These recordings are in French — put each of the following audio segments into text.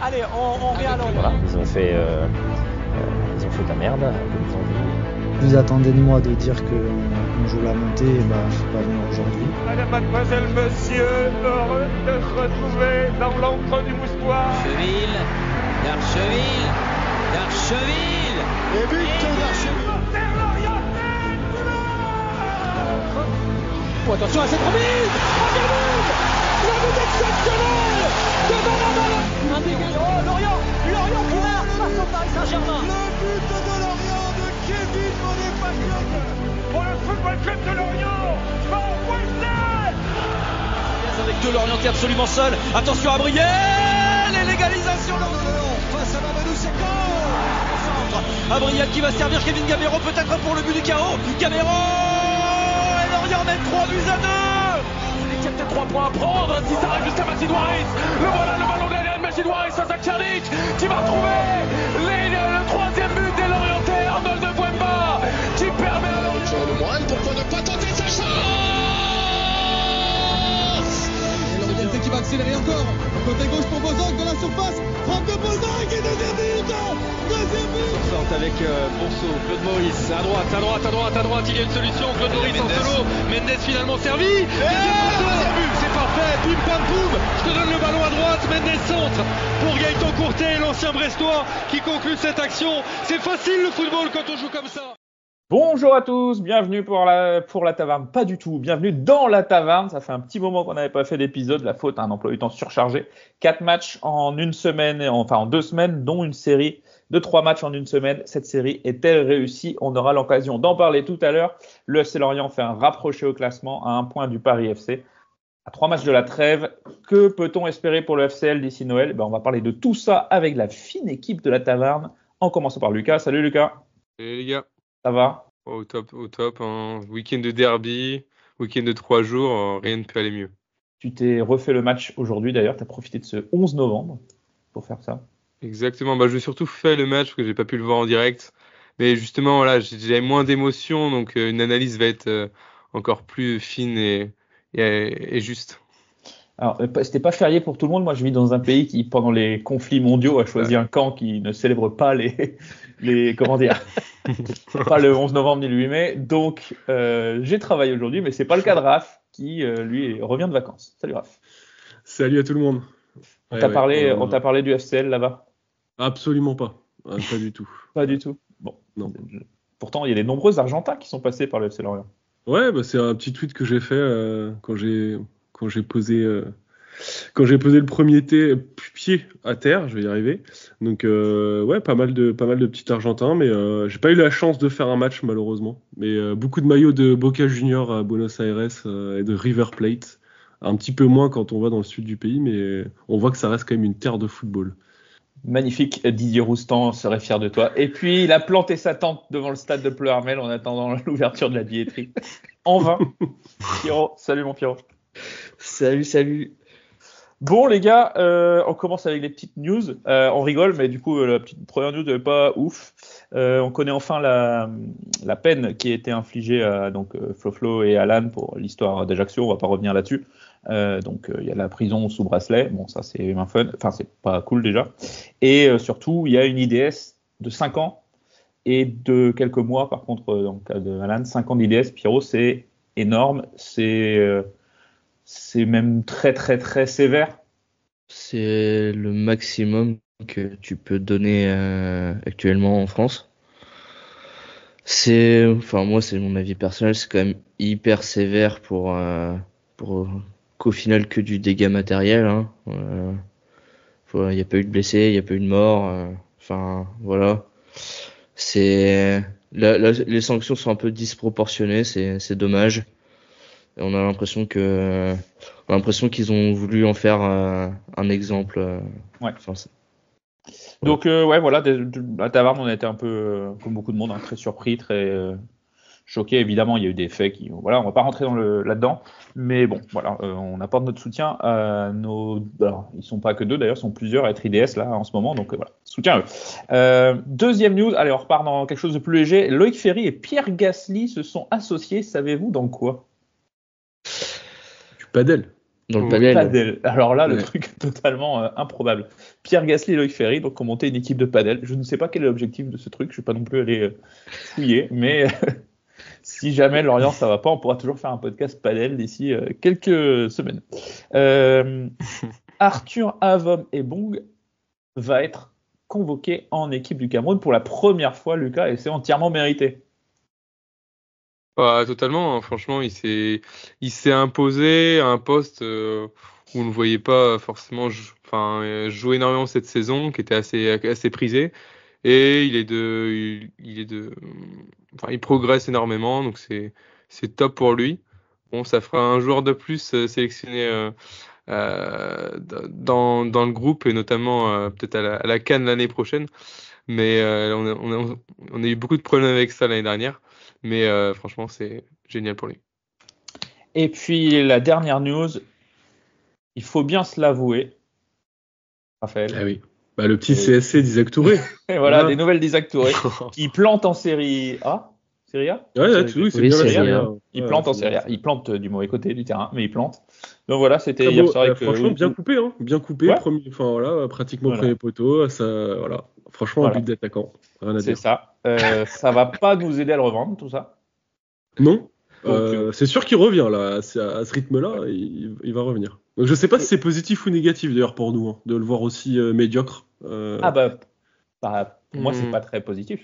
Allez, on revient à Lorient. Voilà, ils ont fait ta merde, comme ils ont dit. Vous attendez de moi de dire qu'on joue la montée, et bah faut pas venir aujourd'hui. Madame, mademoiselle, monsieur, heureux de se retrouver dans l'encre du moustoir. D'Archeville. Et but d'Archeville. Oh, attention à cette remise. Le but exceptionnel de Benrahma. Un dégage. Oh, Lorient qui marque face au Paris Saint-Germain. Le but de Lorient de Kevin Monet-Paglione. Pour le football club de Lorient. Avec deux Lorient qui est absolument seul. Attention à Brielle et l'égalisation de Lorient face à Mamadou Sakho. Brielle qui va servir Kevin Gamero peut-être pour le but du chaos. Gamero et Lorient mène 3-2. Il y a peut-être 3 points à prendre si ça arrive jusqu'à Macidouaris. Le voilà, le ballon de Macidouaris à Zakcianic qui va trouver le troisième but des Lorientais. Arnold Bouemba qui permet à Lorient. Le moral, pourquoi ne pas tenter sa chance? Et Lorientais qui va accélérer encore. Côté gauche pour Bozok de la surface. Frappe de Bozok et deuxième but. Avec Bonso, Claude Maurice, à droite, il y a une solution, Claude Maurice en solo, Mendes finalement servi, c'est parfait, pim pam poum, je te donne le ballon à droite, Mendes centre, pour Gaëtan Courtet, l'ancien Brestois, qui conclut cette action, c'est facile le football quand on joue comme ça. Bonjour à tous, bienvenue pour la taverne, pas du tout, bienvenue dans la taverne, ça fait un petit moment qu'on n'avait pas fait d'épisode, la faute à un emploi du temps surchargé, 4 matchs en 1 semaine, enfin en 2 semaines, dont une série de 3 matchs en 1 semaine. Cette série est-elle réussie? On aura l'occasion d'en parler tout à l'heure. Le FC Lorient fait un rapproché au classement à 1 point du Paris FC. À 3 matchs de la trêve, que peut-on espérer pour le FCL d'ici Noël? On va parler de tout ça avec la fine équipe de la taverne, en commençant par Lucas. Salut Lucas. Salut les gars. Ça va? Au top. Un week-end de derby, week-end de 3 jours, rien ne peut aller mieux. Tu t'es refait le match aujourd'hui d'ailleurs, tu as profité de ce 11 novembre pour faire ça. Exactement, j'ai surtout fait le match parce que j'ai pas pu le voir en direct. Mais justement, voilà, j'avais moins d'émotions, donc une analyse va être encore plus fine et juste. Alors, c'était pas férié pour tout le monde. Moi, je vis dans un pays qui, pendant les conflits mondiaux, a choisi un camp qui ne célèbre pas comment dire, pas le 11 novembre ni le 8 mai. Donc, j'ai travaillé aujourd'hui, mais c'est pas le cas de Raph, qui, lui, revient de vacances. Salut Raph. Salut à tout le monde. On t'a parlé du FCL là-bas? Absolument pas. Pas du tout. Pas du tout. Bon. Non. Pourtant, il y a des nombreux Argentins qui sont passés par le FC Lorient. Ouais, c'est un petit tweet que j'ai fait quand j'ai posé le premier pied à terre, je vais y arriver. Donc pas mal de petits Argentins, mais j'ai pas eu la chance de faire un match malheureusement. Mais beaucoup de maillots de Boca Juniors à Buenos Aires et de River Plate. Un petit peu moins quand on va dans le sud du pays, mais on voit que ça reste quand même une terre de football. Magnifique, Didier Roustan serait fier de toi. Et puis, il a planté sa tente devant le stade de Pleuharmel en attendant l'ouverture de la billetterie. En vain. Pierrot, salut mon Pierrot. Salut. Bon les gars, on commence avec les petites news. On rigole, mais du coup, la petite première news n'est pas ouf. On connaît enfin la peine qui a été infligée à Flo et Alan pour l'histoire d'Ajaccio. On va pas revenir là-dessus. Il y a la prison sous bracelet. Bon, ça c'est un fun. Enfin, c'est pas cool déjà. Et surtout, il y a une IDS de 5 ans et de quelques mois. Par contre, dans le cas de Alan, 5 ans d'IDS, Pierrot, c'est énorme. C'est même très très très sévère. C'est le maximum que tu peux donner actuellement en France. Moi c'est mon avis personnel, c'est quand même hyper sévère pour qu'au final que du dégât matériel. Il y a pas eu de blessés, il y a pas eu de morts. Voilà. Les sanctions sont un peu disproportionnées, c'est dommage. Et on a l'impression qu'ils ont voulu en faire un exemple. Ouais. Donc voilà, à Taverne, on a été un peu comme beaucoup de monde, très surpris, très choqué. Évidemment, il y a eu des faits qui, voilà, on va pas rentrer là-dedans, mais bon, voilà, on apporte notre soutien à alors, ils sont pas que 2 d'ailleurs, ils sont plusieurs à être IDS là en ce moment, donc voilà, soutien à eux. Deuxième news, allez, on repart dans quelque chose de plus léger. Loïc Ferry et Pierre Gasly se sont associés, savez-vous dans quoi? Du padel. Dans le Oui, padel. Padel. Alors là, le Ouais. truc totalement improbable. Pierre Gasly et Loïc Ferry donc ont monté une équipe de padel. Je ne sais pas quel est l'objectif de ce truc. Je ne suis pas non plus allé fouiller, mais si jamais Lorient ça va pas, on pourra toujours faire un podcast padel d'ici quelques semaines. Arthur Avom et Bong va être convoqué en équipe du Cameroun pour la première fois, Lucas, et c'est entièrement mérité. Totalement, hein. Franchement, il s'est imposé à un poste où on ne le voyait pas forcément jouer énormément cette saison, qui était assez prisé. Et il progresse énormément, donc c'est top pour lui. Bon, ça fera un joueur de plus sélectionné dans le groupe et notamment peut-être à la CAN l'année prochaine. Mais on a eu beaucoup de problèmes avec ça l'année dernière. Mais franchement, c'est génial pour lui. Et puis la dernière news, il faut bien se l'avouer, Raphaël. Ah oui. Bah, le petit CSC d'Isaac Touré. Et voilà, Voilà. des nouvelles d'Isaac Touré. Il plante en série A. Série A Ouais, oui, c'est Oui, bien la Serie série A. A. Il Ouais, plante en c'est série bien. A. Il plante du mauvais côté du terrain, mais il plante. Donc voilà, c'était Très hier beau. soir avec Franchement, bien coupé, hein. Bien coupé. Ouais. Enfin, voilà, pratiquement Voilà. premier poteau. Ça, voilà. Franchement, Voilà. un but d'attaquant. Rien à C'est dire. ça. Ça va pas nous aider à le revendre, tout ça. Non. Donc, C'est sûr qu'il revient là. À ce rythme-là, il va revenir. Donc, je sais pas si c'est positif ou négatif d'ailleurs pour nous, hein, de le voir aussi médiocre. Ah bah, pour moi, c'est pas très positif.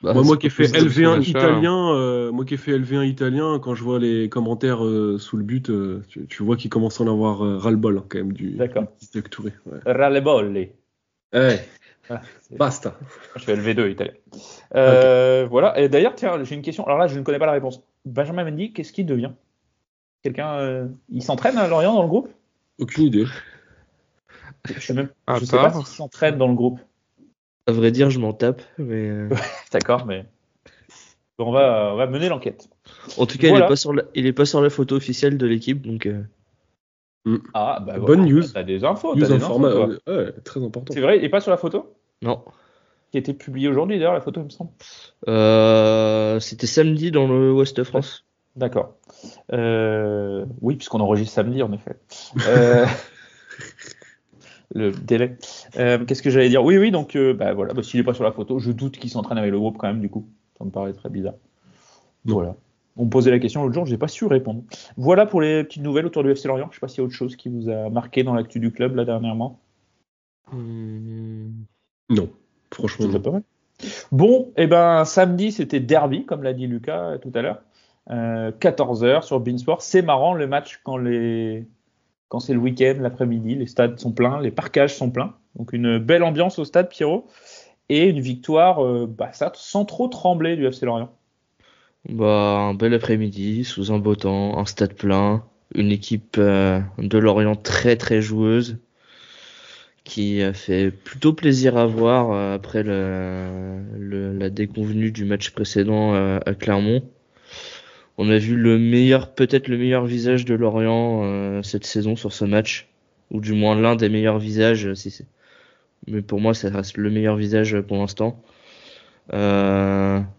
Bah, Moi c'est qui ai pas fait possible. LV1 d'achat. italien, quand je vois les commentaires sous le but, tu vois qu'il commence à en avoir ras-le-bol hein, quand même du D'accord. Isaac Touré. Ouais. Rallebolle. Ouais, Voilà, c'est- basta. Je fais LV2 italien. Voilà. Et d'ailleurs, tiens, j'ai une question. Alors là, je ne connais pas la réponse. Benjamin Mendy, qu'est-ce qu'il devient? Quelqu'un, il s'entraîne à Lorient dans le groupe? Aucune idée. Je sais À sais pas part- s'il s'entraîne dans le groupe. À vrai dire, je m'en tape. Mais D'accord, mais on va mener l'enquête. en tout cas, Voilà. il est pas sur la photo officielle de l'équipe, donc Ah, bah Bonne voilà. news. T'as des infos, News t'as en des infos, format, toi. ouais, très important. C'est vrai, il est pas sur la photo? non. Qui a été publiée aujourd'hui, d'ailleurs, la photo, il me semble. C'était samedi dans le Ouest France. D'accord. Oui, puisqu'on enregistre samedi, en effet. Euh, Le délai. Qu'est-ce que j'allais dire? Oui, donc bah, voilà, bah, s'il n'est pas sur la photo, je doute qu'il s'entraîne avec le groupe quand même, du coup. Ça me paraît très bizarre. Non. Voilà. On me posait la question l'autre jour, je n'ai pas su répondre. Voilà pour les petites nouvelles autour du FC Lorient. Je ne sais pas s'il y a autre chose qui vous a marqué dans l'actu du club là dernièrement. Non, franchement. C'est déjà Non. pas mal. Bon, et ben samedi c'était derby, comme l'a dit Lucas tout à l'heure. 14h sur Beansport. C'est marrant le match quand c'est le week-end, l'après-midi, les stades sont pleins, les parcages sont pleins. Donc une belle ambiance au stade, Pierrot. Et une victoire ça, sans trop trembler du FC Lorient. Bah, un bel après-midi, sous un beau temps, un stade plein, une équipe de Lorient très très joueuse, qui a fait plutôt plaisir à voir après la déconvenue du match précédent à Clermont. On a vu peut-être le meilleur visage de Lorient cette saison sur ce match, ou du moins l'un des meilleurs visages, mais pour moi ça reste le meilleur visage pour l'instant.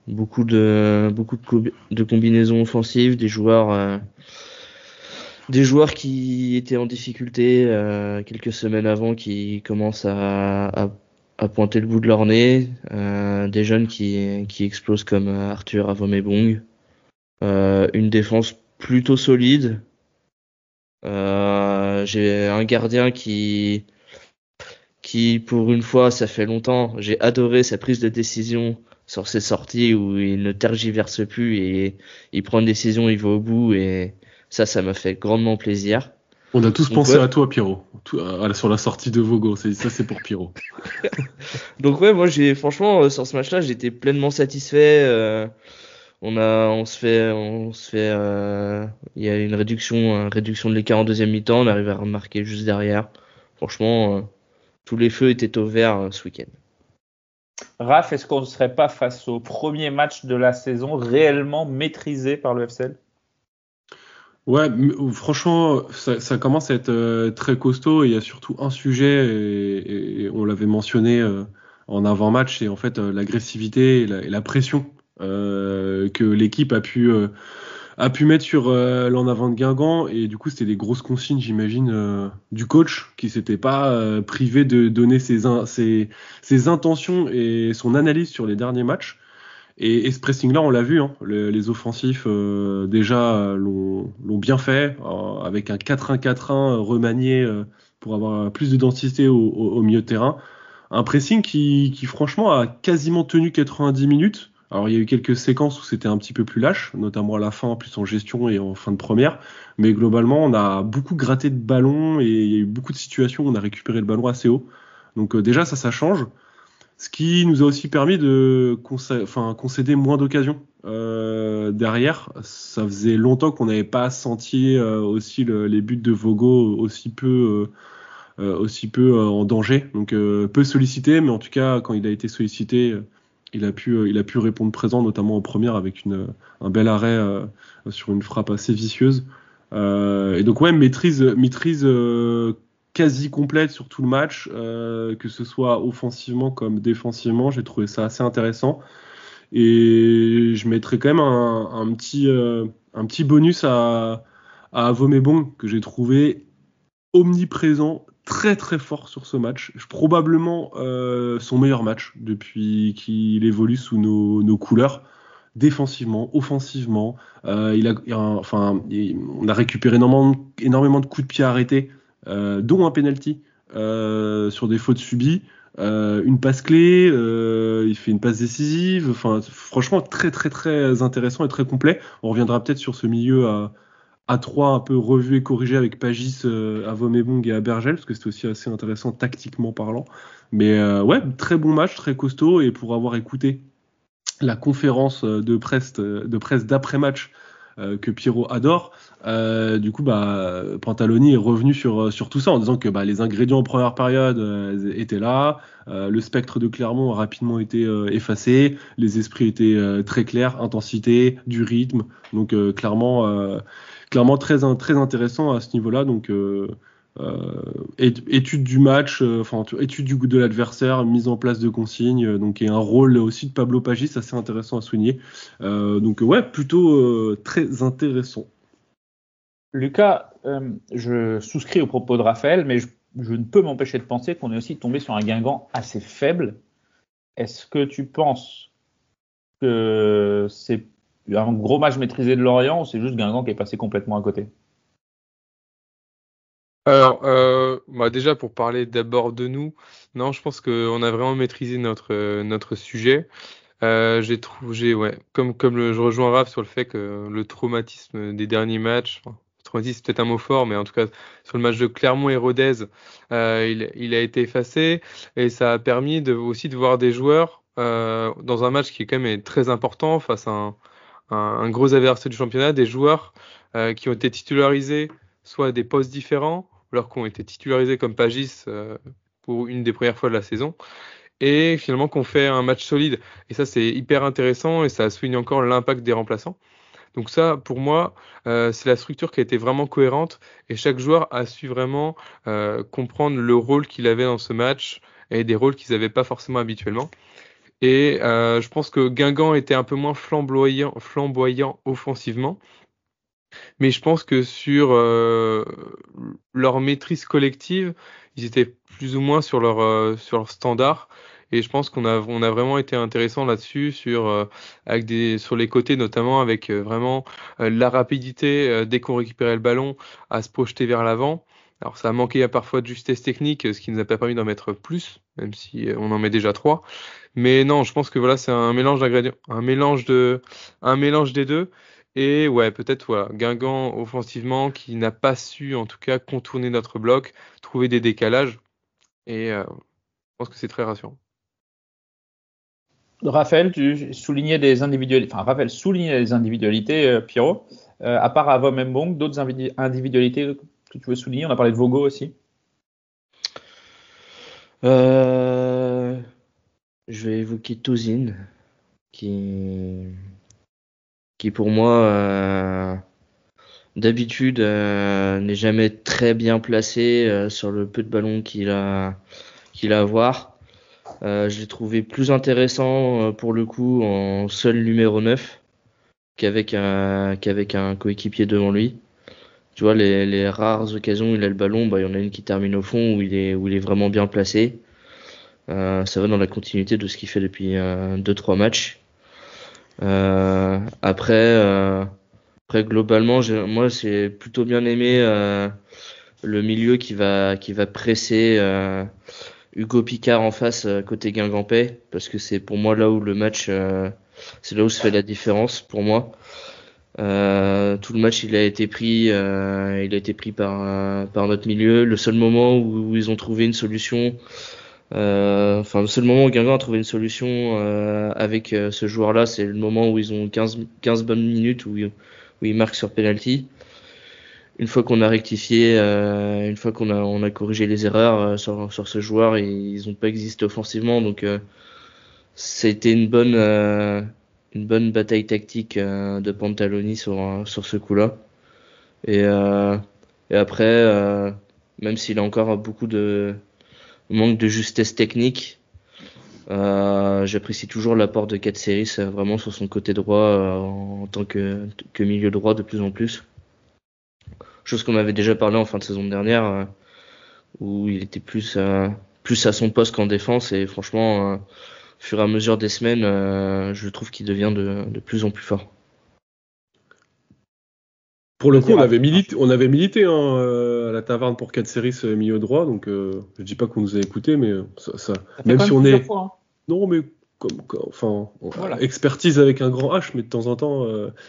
Beaucoup de combinaisons offensives, des joueurs qui étaient en difficulté quelques semaines avant, qui commencent à pointer le bout de leur nez, des jeunes qui explosent comme Arthur Avomebong, une défense plutôt solide, j'ai un gardien qui pour une fois, ça fait longtemps, j'ai adoré sa prise de décision sur ses sorties où il ne tergiverse plus et il prend une décision, il va au bout, et ça m'a fait grandement plaisir. On a tous Donc, pensé ouais. à toi, Pierrot, sur la sortie de Vogo. Ça, c'est pour Pierrot. Donc ouais, moi franchement sur ce match-là, j'étais pleinement satisfait. On se fait, il y a une réduction de l'écart en deuxième mi-temps, on arrive à remarquer juste derrière. Franchement, tous les feux étaient au vert ce week-end. Raph, est-ce qu'on ne serait pas face au premier match de la saison réellement maîtrisé par le FCL? Ouais, franchement, ça commence à être très costaud, et il y a surtout un sujet, et on l'avait mentionné en avant-match, c'est en fait l'agressivité et la pression que l'équipe a pu a pu mettre sur l'en avant de Guingamp, et du coup c'était des grosses consignes, j'imagine, du coach qui s'était pas privé de donner ses intentions et son analyse sur les derniers matchs. Et ce pressing-là, on l'a vu, hein, les offensifs déjà l'ont bien fait, avec un 4-1-4-1 remanié pour avoir plus de densité au milieu de terrain. Un pressing qui franchement a quasiment tenu 90 minutes. Alors il y a eu quelques séquences où c'était un petit peu plus lâche, notamment à la fin, plus en gestion et en fin de première. Mais globalement, on a beaucoup gratté de ballons et il y a eu beaucoup de situations où on a récupéré le ballon assez haut. Donc déjà ça change. Ce qui nous a aussi permis de concéder moins d'occasions derrière. Ça faisait longtemps qu'on n'avait pas senti aussi les buts de Vogo aussi peu en danger. Donc peu sollicité, mais en tout cas quand il a été sollicité, il a pu répondre présent, notamment en première avec un bel arrêt sur une frappe assez vicieuse. Et donc ouais, maîtrise quasi complète sur tout le match, que ce soit offensivement comme défensivement. J'ai trouvé ça assez intéressant, et je mettrais quand même un petit bonus à Avomebong, que j'ai trouvé omniprésent, très très fort sur ce match. Probablement son meilleur match depuis qu'il évolue sous nos couleurs. Défensivement, offensivement, on a récupéré énormément de coups de pied arrêtés, dont un penalty sur des fautes subies, une passe clé, il fait une passe décisive. Enfin, franchement, très très très intéressant et très complet. On reviendra peut-être sur ce milieu à 3 un peu revu et corrigé avec Pagis, Avomebong et Abergel, parce que c'était aussi assez intéressant tactiquement parlant. Mais ouais, très bon match, très costaud, et pour avoir écouté la conférence de presse d'après-match que Pierrot adore, du coup Pantaloni est revenu sur tout ça en disant que les ingrédients en première période étaient là, le spectre de Clermont a rapidement été effacé, les esprits étaient très clairs, intensité, du rythme, donc clairement très intéressant à ce niveau-là. Donc étude du match, étude du goût de l'adversaire, mise en place de consignes, donc, et un rôle aussi de Pablo Pagis assez intéressant à souligner. Donc ouais, plutôt très intéressant. Lucas, je souscris aux propos de Raphaël, mais je ne peux m'empêcher de penser qu'on est aussi tombé sur un Guingamp assez faible. Est-ce que tu penses que c'est un gros match maîtrisé de Lorient, ou c'est juste Guingamp qui est passé complètement à côté? Alors, déjà pour parler d'abord de nous, non, je pense qu'on a vraiment maîtrisé notre sujet. Je rejoins Raph sur le fait que le traumatisme des derniers matchs, traumatisme c'est peut-être un mot fort, mais en tout cas sur le match de Clermont et Rodez, il a été effacé, et ça a permis aussi de voir des joueurs dans un match qui est quand même très important face à un gros adversaire du championnat, des joueurs qui ont été titularisés soit à des postes différents, ou alors qui ont été titularisés comme Pagis pour une des premières fois de la saison, et finalement qu'on fait un match solide. Et ça, c'est hyper intéressant, et ça souligne encore l'impact des remplaçants. Donc ça, pour moi, c'est la structure qui a été vraiment cohérente, et chaque joueur a su vraiment comprendre le rôle qu'il avait dans ce match, et des rôles qu'ils n'avaient pas forcément habituellement. Et je pense que Guingamp était un peu moins flamboyant offensivement, mais je pense que sur leur maîtrise collective, ils étaient plus ou moins sur leur standard. Et je pense qu'on a vraiment été intéressant là-dessus sur les côtés, notamment avec vraiment la rapidité dès qu'on récupérait le ballon à se projeter vers l'avant. Alors ça a manqué parfois de justesse technique, ce qui nous a pas permis d'en mettre plus, même si on en met déjà 3. Mais non, je pense que voilà, c'est un mélange d'ingrédients, un mélange des deux. Et ouais, peut-être voilà, Guingamp offensivement qui n'a pas su en tout cas contourner notre bloc, trouver des décalages, et je pense que c'est très rassurant. Raphaël, tu soulignais des individualités, Pierrot. À part Avomebong, d'autres individualités que tu veux souligner? On a parlé de Vogo aussi. Je vais évoquer Tozin, qui pour moi, d'habitude, n'est jamais très bien placé sur le peu de ballons qu'il a à avoir. Je l'ai trouvé plus intéressant pour le coup en seul numéro 9, qu'avec un coéquipier devant lui. Tu vois, les rares occasions où il a le ballon, il y en a une qui termine au fond où il est vraiment bien placé. Ça va dans la continuité de ce qu'il fait depuis 2-3 matchs. Après globalement, moi j'ai plutôt bien aimé le milieu qui va presser Hugo Picard en face côté Guingampais, parce que c'est pour moi là où le match, c'est là où se fait la différence pour moi. Tout le match il a été pris par notre milieu. Le seul moment où ils ont trouvé une solution, le seul moment où Guingamp a trouvé une solution avec ce joueur-là, c'est le moment où ils ont 15 bonnes minutes où ils marquent sur penalty. Une fois qu'on a rectifié, une fois qu'on a corrigé les erreurs sur ce joueur, ils ont pas existé offensivement, donc c'était une bonne bataille tactique de Pantaloni sur ce coup-là. Et après, même s'il a encore beaucoup de manque de justesse technique, j'apprécie toujours l'apport de Katsouris vraiment sur son côté droit en tant que milieu droit de plus en plus. Chose qu'on avait déjà parlé en fin de saison dernière, où il était plus à son poste qu'en défense, et franchement, au fur et à mesure des semaines, je trouve qu'il devient de plus en plus fort. Pour le coup, on avait milité à la taverne pour Katsouris milieu droit, donc je dis pas qu'on nous a écouté, mais ça même si on est fois, hein. Non, mais voilà. Expertise avec un grand H, mais de temps en temps.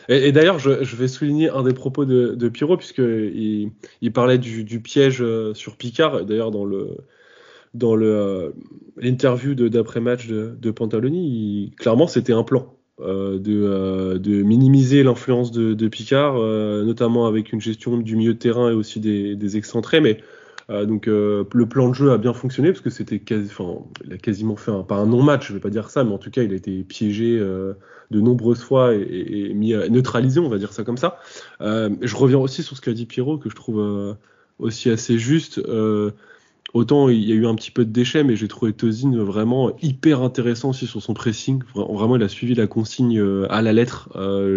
Et d'ailleurs, je vais souligner un des propos de Pierrot, puisque il parlait du piège sur Picard. D'ailleurs, dans l'interview d'après-match de Pantaloni, clairement, c'était un plan de minimiser l'influence de Picard, notamment avec une gestion du milieu de terrain et aussi des excentrés, mais donc le plan de jeu a bien fonctionné, parce que il a quasiment fait pas un non-match, je vais pas dire ça, mais en tout cas il a été piégé de nombreuses fois et neutralisé, on va dire ça comme ça. Je reviens aussi sur ce qu'a dit Pierrot, que je trouve aussi assez juste. Autant il y a eu un petit peu de déchets, mais j'ai trouvé Tozin vraiment hyper intéressant aussi sur son pressing. Vraiment, il a suivi la consigne à la lettre.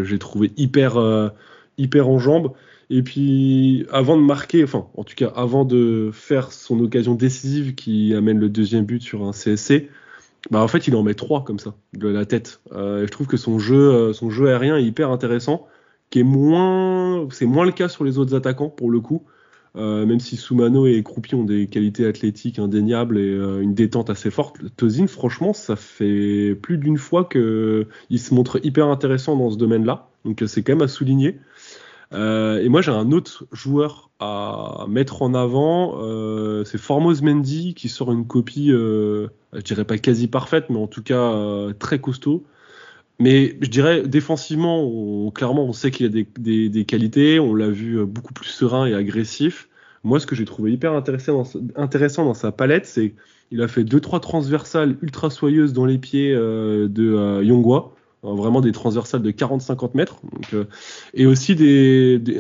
J'ai trouvé hyper en jambes. Et puis, avant de marquer, en tout cas, avant de faire son occasion décisive qui amène le deuxième but sur un CSC, en fait, il en met 3 comme ça, de la tête. Je trouve que son jeu aérien est hyper intéressant, c'est moins le cas sur les autres attaquants, pour le coup. Même si Soumano et Croupi ont des qualités athlétiques indéniables et une détente assez forte, Tozin, franchement, ça fait plus d'une fois qu'il se montre hyper intéressant dans ce domaine-là. Donc c'est quand même à souligner. Et moi, j'ai un autre joueur à mettre en avant, c'est Formose Mendy, qui sort une copie, je dirais pas quasi parfaite, mais en tout cas très costaud. Mais je dirais défensivement, clairement, on sait qu'il y a des qualités. On l'a vu beaucoup plus serein et agressif. Moi, ce que j'ai trouvé hyper intéressant dans sa palette, c'est qu'il a fait 2-3 transversales ultra soyeuses dans les pieds de Yongwa. Vraiment des transversales de 40-50 mètres. Donc, et aussi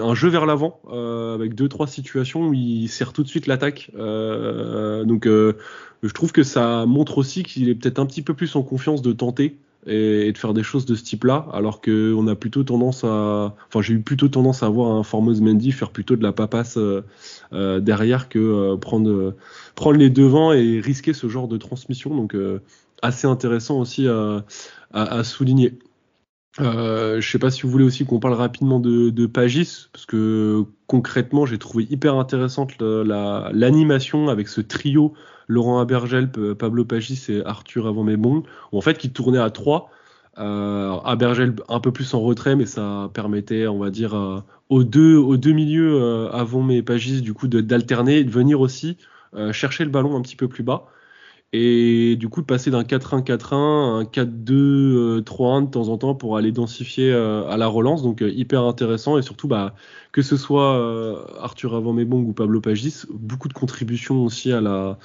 un jeu vers l'avant avec 2-3 situations où il serre tout de suite l'attaque. Donc, je trouve que ça montre aussi qu'il est peut-être un petit peu plus en confiance de tenter et de faire des choses de ce type-là, alors que on a plutôt j'ai eu plutôt tendance à voir un Formose Mendy faire plutôt de la papasse derrière que prendre les devants et risquer ce genre de transmission. Donc assez intéressant aussi à souligner. Je sais pas si vous voulez aussi qu'on parle rapidement de Pagis, parce que concrètement j'ai trouvé hyper intéressante l'animation avec ce trio Laurent Abergel, Pablo Pagis et Arthur Avant-Mébong, où en fait qui tournait à 3. Abergel un peu plus en retrait, mais ça permettait, on va dire, aux deux milieux Avant et Pagis du coup d'alterner et de venir aussi chercher le ballon un petit peu plus bas. Et du coup, de passer d'un 4-1-4-1 à un 4-2-3-1 de temps en temps pour aller densifier à la relance. Donc, hyper intéressant. Et surtout, que ce soit Arthur Avant-Mébong ou Pablo Pagis, beaucoup de contributions aussi à la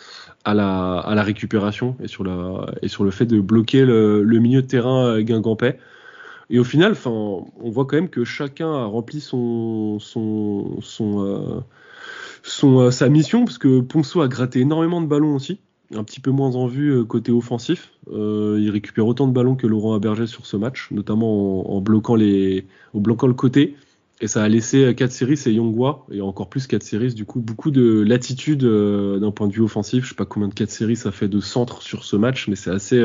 récupération et sur le fait de bloquer le milieu de terrain guingampais. Et au final, on voit quand même que chacun a rempli sa mission, parce que Ponceau a gratté énormément de ballons aussi. un petit peu moins en vue côté offensif. Il récupère autant de ballons que Laurent Aberger sur ce match, notamment en bloquant le côté. Et ça a laissé Katsiris et Yongwa, et encore plus Katsiris, du coup, beaucoup de latitude d'un point de vue offensif. Je sais pas combien de Katsiris ça fait de centre sur ce match, mais c'est assez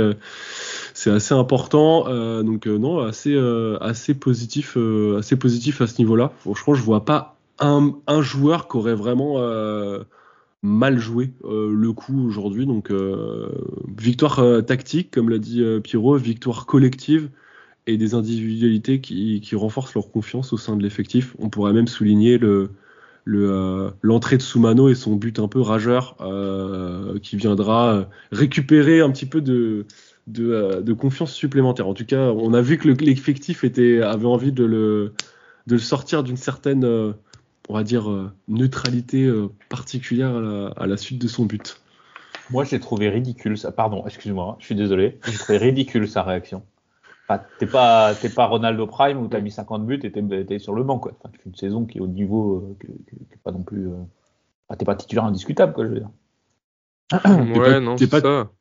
important. Donc non, assez positif à ce niveau-là. Franchement, je vois pas un joueur qui aurait vraiment mal joué le coup aujourd'hui. Donc victoire tactique, comme l'a dit Pierrot, victoire collective et des individualités qui renforcent leur confiance au sein de l'effectif. On pourrait même souligner l'entrée de Soumano et son but un peu rageur qui viendra récupérer un petit peu de confiance supplémentaire. En tout cas, on a vu que l'effectif avait envie de le sortir d'une certaine, on va dire, neutralité particulière à la suite de son but. Moi, j'ai trouvé ridicule ça. Pardon, excuse-moi, je suis désolé. J'ai trouvé ridicule sa réaction. Enfin, t'es pas Ronaldo Prime où t'as mis 50 buts et t'es sur le banc, quoi. Enfin, tu fais une saison qui est au niveau qui est pas non plus. T'es pas titulaire indiscutable, quoi, je veux dire.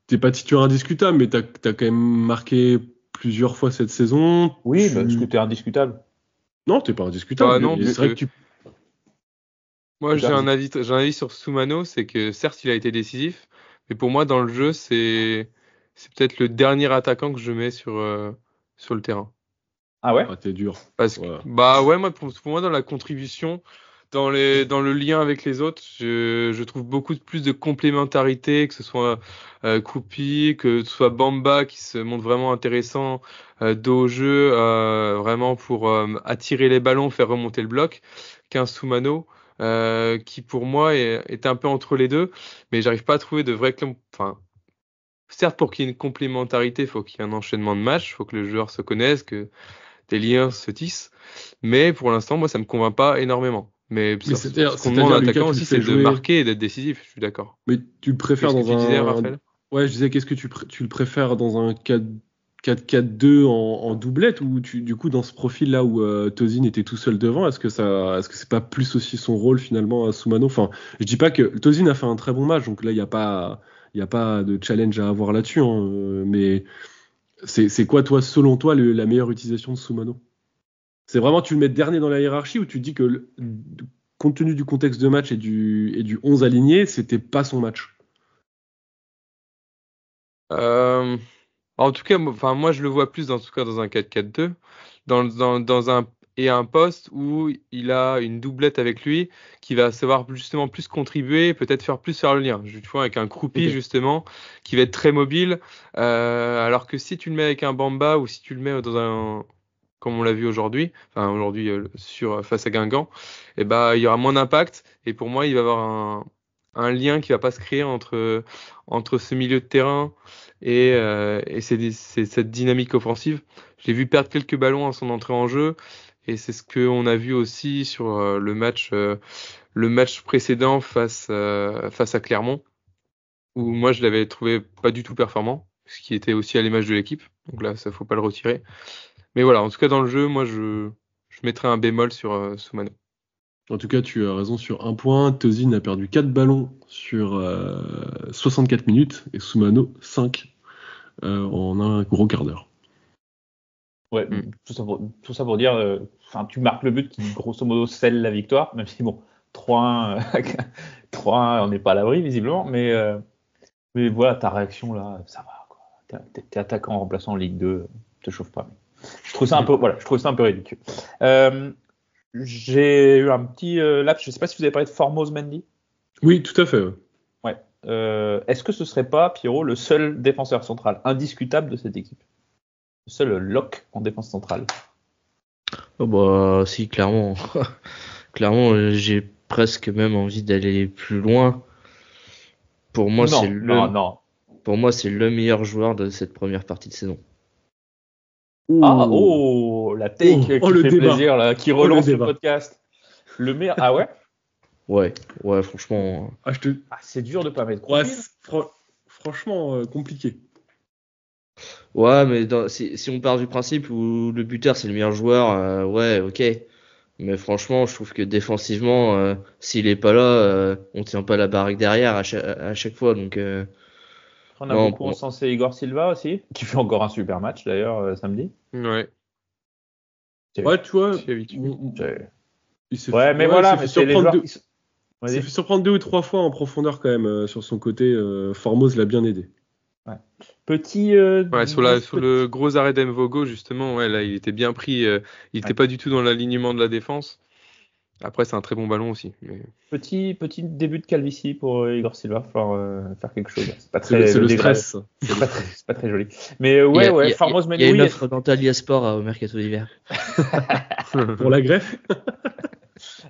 T'es pas titulaire indiscutable, mais t'as quand même marqué plusieurs fois cette saison. Oui, parce que t'es indiscutable. Non, t'es pas indiscutable. Non, c'est vrai que Moi, j'ai un avis sur Soumano, c'est que certes, il a été décisif, mais pour moi, dans le jeu, c'est peut-être le dernier attaquant que je mets sur le terrain. Ah ouais? T'es dur. Parce que, moi, pour moi, dans la contribution, dans le lien avec les autres, je trouve beaucoup plus de complémentarité, que ce soit Kroupi, que ce soit Bamba qui se montre vraiment intéressant dos au jeu, vraiment pour attirer les ballons, faire remonter le bloc, qu'un Soumano qui pour moi est un peu entre les deux, mais j'arrive pas à trouver de vrai certes, pour qu'il y ait une complémentarité, il faut qu'il y ait un enchaînement de matchs, il faut que le joueur se connaisse, que des liens se tissent. Mais pour l'instant, moi, ça me convainc pas énormément. Mais ce qu'on demande à l'attaquant aussi, c'est de marquer et d'être décisif. Je suis d'accord. Mais tu le préfères dans un. Disais, Raphaël ? Ouais, je disais, qu'est-ce que tu le préfères dans un 4-4-2 en doublette, ou du coup, dans ce profil-là où Tosin était tout seul devant, est-ce que c'est pas plus aussi son rôle finalement à Soumano ? Enfin, je dis pas que Tosin a fait un très bon match, donc là, il y a pas de challenge à avoir là-dessus, hein, mais c'est quoi, toi, selon toi, la meilleure utilisation de Soumano ? C'est vraiment, tu le mets dernier dans la hiérarchie, ou tu dis que compte tenu du contexte de match et du 11 aligné, c'était pas son match ? En tout cas, moi je le vois plus dans un 4-4-2, dans un poste où il a une doublette avec lui qui va savoir justement plus contribuer, peut-être faire le lien. Je vois avec un Kroupi justement qui va être très mobile, alors que si tu le mets avec un Bamba ou si tu le mets dans un, comme on l'a vu aujourd'hui, face à Guingamp, il y aura moins d'impact, et pour moi il va y avoir un lien qui va pas se créer entre ce milieu de terrain et c'est cette dynamique offensive. Je l'ai vu perdre quelques ballons à son entrée en jeu, et c'est ce qu'on a vu aussi sur le match précédent face à Clermont, où moi je l'avais trouvé pas du tout performant, ce qui était aussi à l'image de l'équipe. Donc là, ça faut pas le retirer. Mais voilà, en tout cas dans le jeu, moi je mettrais un bémol sur Soumano. En tout cas, tu as raison sur un point. Tosin a perdu 4 ballons sur 64 minutes et Soumano 5 en un gros quart d'heure. Ouais, tout ça pour dire, tu marques le but qui grosso modo scelle la victoire, même si bon, 3-1, on n'est pas à l'abri visiblement, mais voilà, ta réaction là, ça va, quoi. T'es attaquant remplaçant en Ligue 2, te chauffe pas. Je trouve ça un peu ridicule. J'ai eu un petit laps, je sais pas si vous avez parlé de Formose Mendy. Oui, tout à fait. Ouais. Est-ce que ce serait pas, Pierrot, le seul défenseur central indiscutable de cette équipe ? Le seul lock en défense centrale ? Si, clairement. Clairement, j'ai presque même envie d'aller plus loin. Pour moi, Pour moi, c'est le meilleur joueur de cette première partie de saison. La take qui fait débat. Plaisir, là, qui relance le podcast. Le meilleur. Ah ouais ? Ouais, franchement. C'est dur de pas mettre. Ouais, franchement, compliqué. Ouais, mais si on part du principe où le buteur c'est le meilleur joueur, ouais, ok. Mais franchement, je trouve que défensivement, s'il est pas là, on tient pas la baraque derrière à chaque fois. Donc, On a beaucoup encensé Igor Silva aussi, qui fait encore un super match d'ailleurs samedi. Ouais. Ouais, tu vois. Il s'est ouais, fait, mais ouais, voilà, il s'est fait mais surprendre il s'est fait surprendre 2 ou 3 fois en profondeur quand même sur son côté. Formose l'a bien aidé. Ouais. Petit. Sur le gros arrêt d'Mvogo, justement, ouais, là, il était bien pris. Il n'était pas du tout dans l'alignement de la défense. Après, c'est un très bon ballon aussi. Mais... Petit début de calvitie pour Igor Silva. Il va falloir faire quelque chose. C'est pas c'est le stress. C'est pas très joli. Mais Formose Mendy. Il y a une offre d'Antalya Sport au mercato d'hiver. Pour la greffe.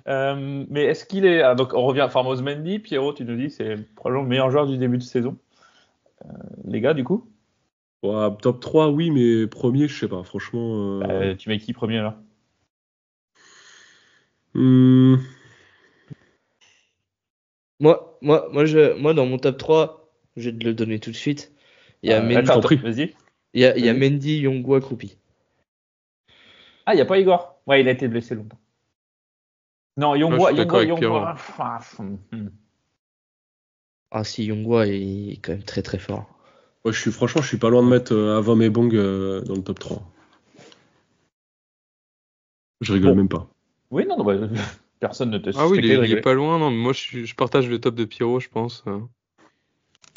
Mais est-ce qu'il est. Donc, on revient à Formose Mendy. Pierrot, tu nous dis c'est probablement le meilleur joueur du début de saison. Les gars, du coup top 3, oui, mais premier, je sais pas, franchement. Tu mets qui premier là Moi, dans mon top 3, je vais te le donner tout de suite. Il y a Mendy, vas-y. Il y a Mendy, Yongwa, Kroupi. Ah, il n'y a pas Igor. Ouais, il a été blessé longtemps. Non, Yongwa. Ah si, Yongwa est quand même très très fort. Ouais, je suis pas loin de mettre Avamebong dans le top 3. Je rigole même pas. Oui, non, personne ne te suspecte. Ah oui, il est pas loin. Non, mais moi, je partage le top de Pierrot, je pense.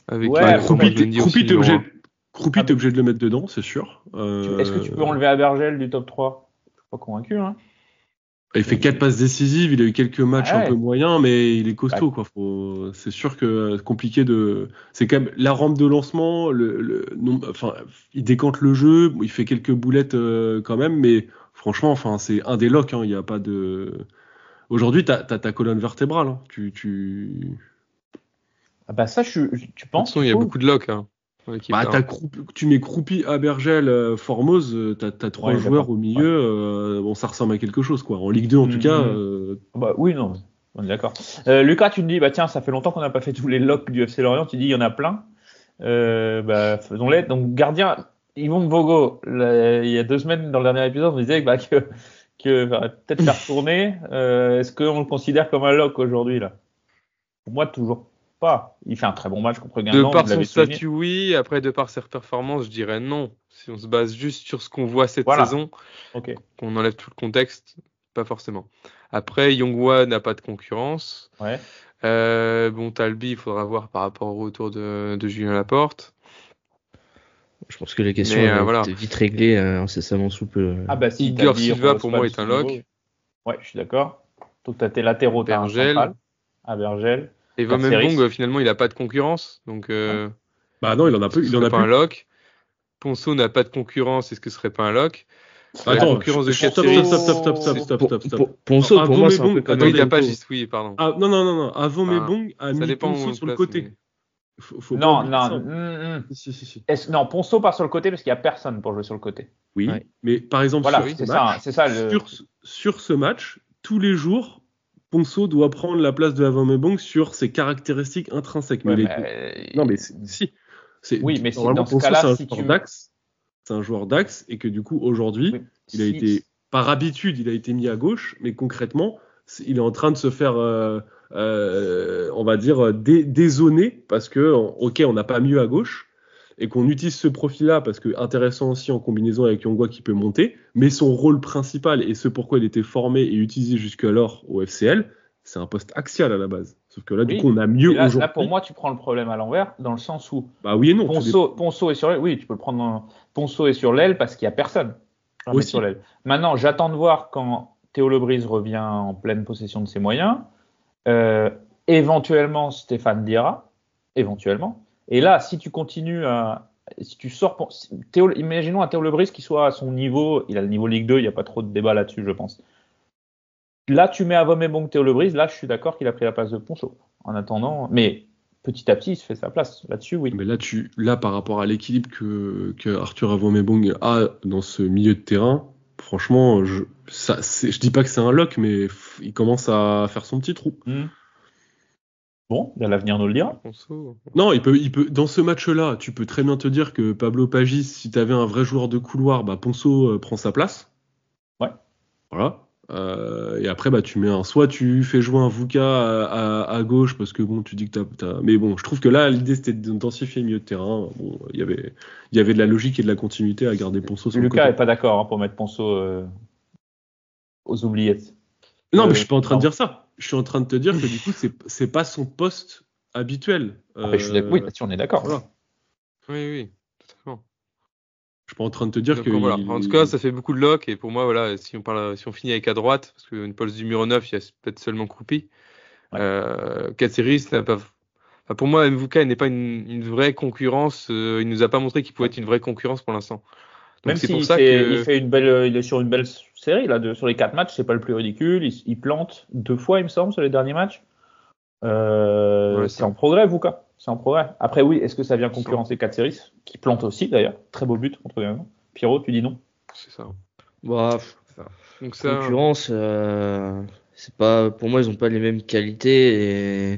Avec Kroupi, t'es obligé de le mettre dedans, c'est sûr. Est-ce que tu peux enlever Abergel du top 3 Je suis pas convaincu. Hein. Il fait 4 passes décisives, il a eu quelques matchs un peu moyens, mais il est costaud. Quoi. C'est sûr que c'est compliqué de. C'est quand même la rampe de lancement. Il décante le jeu, il fait quelques boulettes quand même, mais franchement, c'est un des locks. Il y a pas de. Aujourd'hui, t'as ta colonne vertébrale. Hein. Ah bah ça, tu penses il y a beaucoup de locks. Hein. Tu mets Kroupi, Abergel, Formose, t'as 3 joueurs au milieu. Ça ressemble à quelque chose, quoi. En Ligue 2, en tout cas. Oui, non, on est d'accord. Lucas, tu me dis, tiens, ça fait longtemps qu'on n'a pas fait tous les locks du FC Lorient. Tu dis, il y en a plein. Faisons-les. Donc, gardien, Yvon Mvogo, il y a 2 semaines, dans le dernier épisode, on disait que peut-être faire tourner. Est-ce qu'on le considère comme un lock aujourd'hui, là? Pour moi, toujours pas. Il fait un très bon match contre Guingamp. De par son statut, oui. Après, de par ses performances, je dirais non. Si on se base juste sur ce qu'on voit cette saison, qu'on enlève tout le contexte, pas forcément. Après, Yongwa n'a pas de concurrence. Ouais. Talbi, il faudra voir par rapport au retour de Julien Laporte. Je pense que les questions vont être vite réglées incessamment sous peu. Igor Silva, pour moi, est un lock. Ouais, je suis d'accord. Donc, tu as tes latéraux, tu as un central. Abergel. Et Avamebong, finalement, il n'a pas de concurrence. Donc, non, il en a peu. Il en a pas un lock. Ponceau n'a pas de concurrence. Est-ce que ce serait pas un lock? Attends, concurrence de stop. Ponceau, pour moi, c'est un peu comme il n'a pas juste, oui, pardon. Non. Avamebong a mis Ponceau sur le côté. Non. Si. Non, Ponceau part sur le côté parce qu'il n'y a personne pour jouer sur le côté. Oui, mais par exemple, sur ce match, tous les jours, Ponceau doit prendre la place de Avamebong sur ses caractéristiques intrinsèques. Oui, mais dans ce cas-là, c'est un joueur d'axe et que du coup, aujourd'hui, il a été, par habitude, il a été mis à gauche, mais concrètement, il est en train de se faire, on va dire, dézoner parce que, on n'a pas mieux à gauche et qu'on utilise ce profil-là parce que intéressant aussi en combinaison avec Yongwa qui peut monter, mais son rôle principal et ce pourquoi il était formé et utilisé jusqu'alors au FCL, c'est un poste axial à la base. Sauf que là, du coup, on a mieux aujourd'hui. Là, pour moi, tu prends le problème à l'envers dans le sens où oui et non. Ponceau est sur l'aile. Oui, tu peux le prendre. Ponceau est sur l'aile parce qu'il n'y a personne. Sur l'aile. Maintenant, j'attends de voir quand Théo Lebris revient en pleine possession de ses moyens. Éventuellement, Stéphane Diarra. Éventuellement. Et là, si tu continues si tu sors imaginons un Théo Lebris qui soit à son niveau, il a le niveau Ligue 2, il n'y a pas trop de débat là-dessus, je pense. Là, tu mets Avamebong, Théo Lebris, là, je suis d'accord qu'il a pris la place de Ponceau. En attendant, mais petit à petit, il se fait sa place. Là-dessus, oui. Mais là, par rapport à l'équilibre que Arthur Avamebong a dans ce milieu de terrain, franchement, je dis pas que c'est un lock, mais il commence à faire son petit trou. Bon, l'avenir nous le dira. Non, il peut, dans ce match-là, tu peux très bien te dire que Pablo Pagis, si tu avais un vrai joueur de couloir, Ponceau prend sa place. Ouais. Voilà. Et après, bah, soit tu fais jouer un Vuka à gauche parce que bon, tu dis que mais bon, je trouve que là, l'idée c'était d'intensifier le milieu de terrain. Bon, il y avait de la logique et de la continuité à garder Ponceau sur le côté. Lucas est pas d'accord pour mettre Ponceau aux oubliettes. Non, mais je suis pas en train de dire ça. Je suis en train de te dire que du coup, c'est pas son poste habituel. Oui, là-dessus on est d'accord. Voilà. Oui, totalement. Je suis pas en train de te dire Donc, que. voilà. En tout cas, ça fait beaucoup de lock. Et pour moi, voilà, si on finit avec à droite, parce qu'une poste numéro 9, il y a peut-être seulement Kroupi. Katsiris n'a pas. Enfin, pour moi, Mvuka n'est pas une vraie concurrence. Il nous a pas montré qu'il pouvait être une vraie concurrence pour l'instant. Donc, même c'est s'il pour ça il fait il est sur une belle série là, sur les 4 matchs, c'est pas le plus ridicule. Il plante 2 fois, il me semble, sur les derniers matchs. C'est en progrès, Vuka. C'est en progrès. Après, oui, est-ce que ça vient concurrencer Katsiris, qui plante aussi d'ailleurs. Très beau but contre Guingamp. Pierrot, tu dis non? C'est ça. Bah, Donc ça. Concurrence, c'est pas, pour moi, ils ont pas les mêmes qualités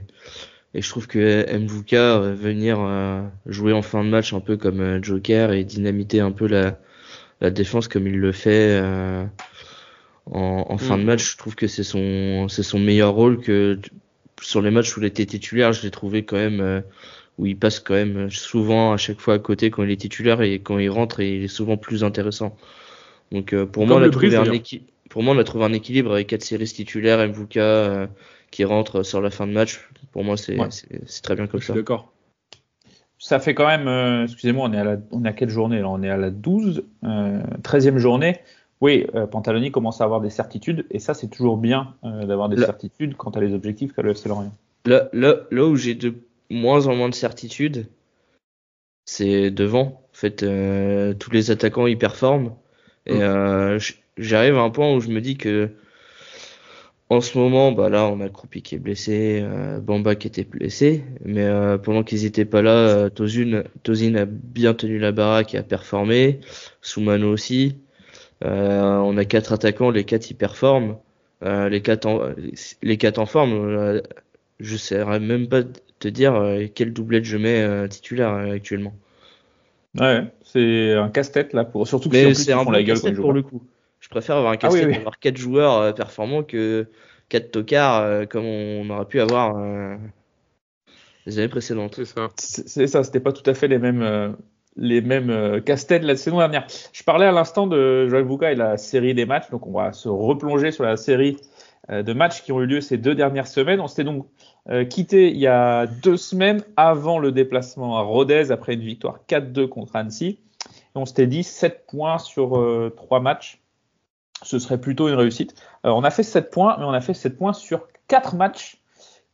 et je trouve que Mvuka venir jouer en fin de match un peu comme Joker et dynamiter un peu la défense comme il le fait en fin de match, je trouve que c'est son meilleur rôle. Que sur les matchs où il était titulaire, je l'ai trouvé quand même où il passe quand même souvent à chaque fois à côté quand il est titulaire, et quand il rentre, il est souvent plus intéressant. Donc pour moi, on a trouvé un équilibre avec Katsiris titulaire, Mvuka qui rentre sur la fin de match. Pour moi, c'est très bien comme ça. Je suis d'accord. Ça fait quand même, excusez-moi, on est à quelle journée là? On est à la 13e journée. Oui, Pantaloni commence à avoir des certitudes, et ça, c'est toujours bien d'avoir des certitudes quant à les objectifs qu'a le FC Lorient. Là où j'ai de moins en moins de certitudes, c'est devant. En fait, tous les attaquants y performent, et j'arrive à un point où je me dis que en ce moment, bah là, on a Kroupi qui est blessé, Bamba qui était blessé, mais pendant qu'ils étaient pas là, Tozin a bien tenu la baraque et a performé, Soumano aussi. On a 4 attaquants, les 4 y performent, les 4 en forme. Je saurais même pas te dire quelle doublette je mets titulaire actuellement. Ouais, c'est un casse-tête là surtout que mais si en plus ils font la gueule quand ils jouent. Pour le coup, je préfère avoir un casse-tête, avoir 4 joueurs performants que 4 tocards comme on aurait pu avoir les années précédentes. C'est ça. C'est ça, c'était pas tout à fait les mêmes casse-têtes la saison dernière. Je parlais à l'instant de Joël Vuka et la série des matchs, donc on va se replonger sur la série de matchs qui ont eu lieu ces 2 dernières semaines. On s'était donc quitté il y a 2 semaines avant le déplacement à Rodez après une victoire 4-2 contre Annecy. Et on s'était dit 7 points sur 3 matchs. Ce serait plutôt une réussite. On a fait 7 points, mais on a fait 7 points sur 4 matchs,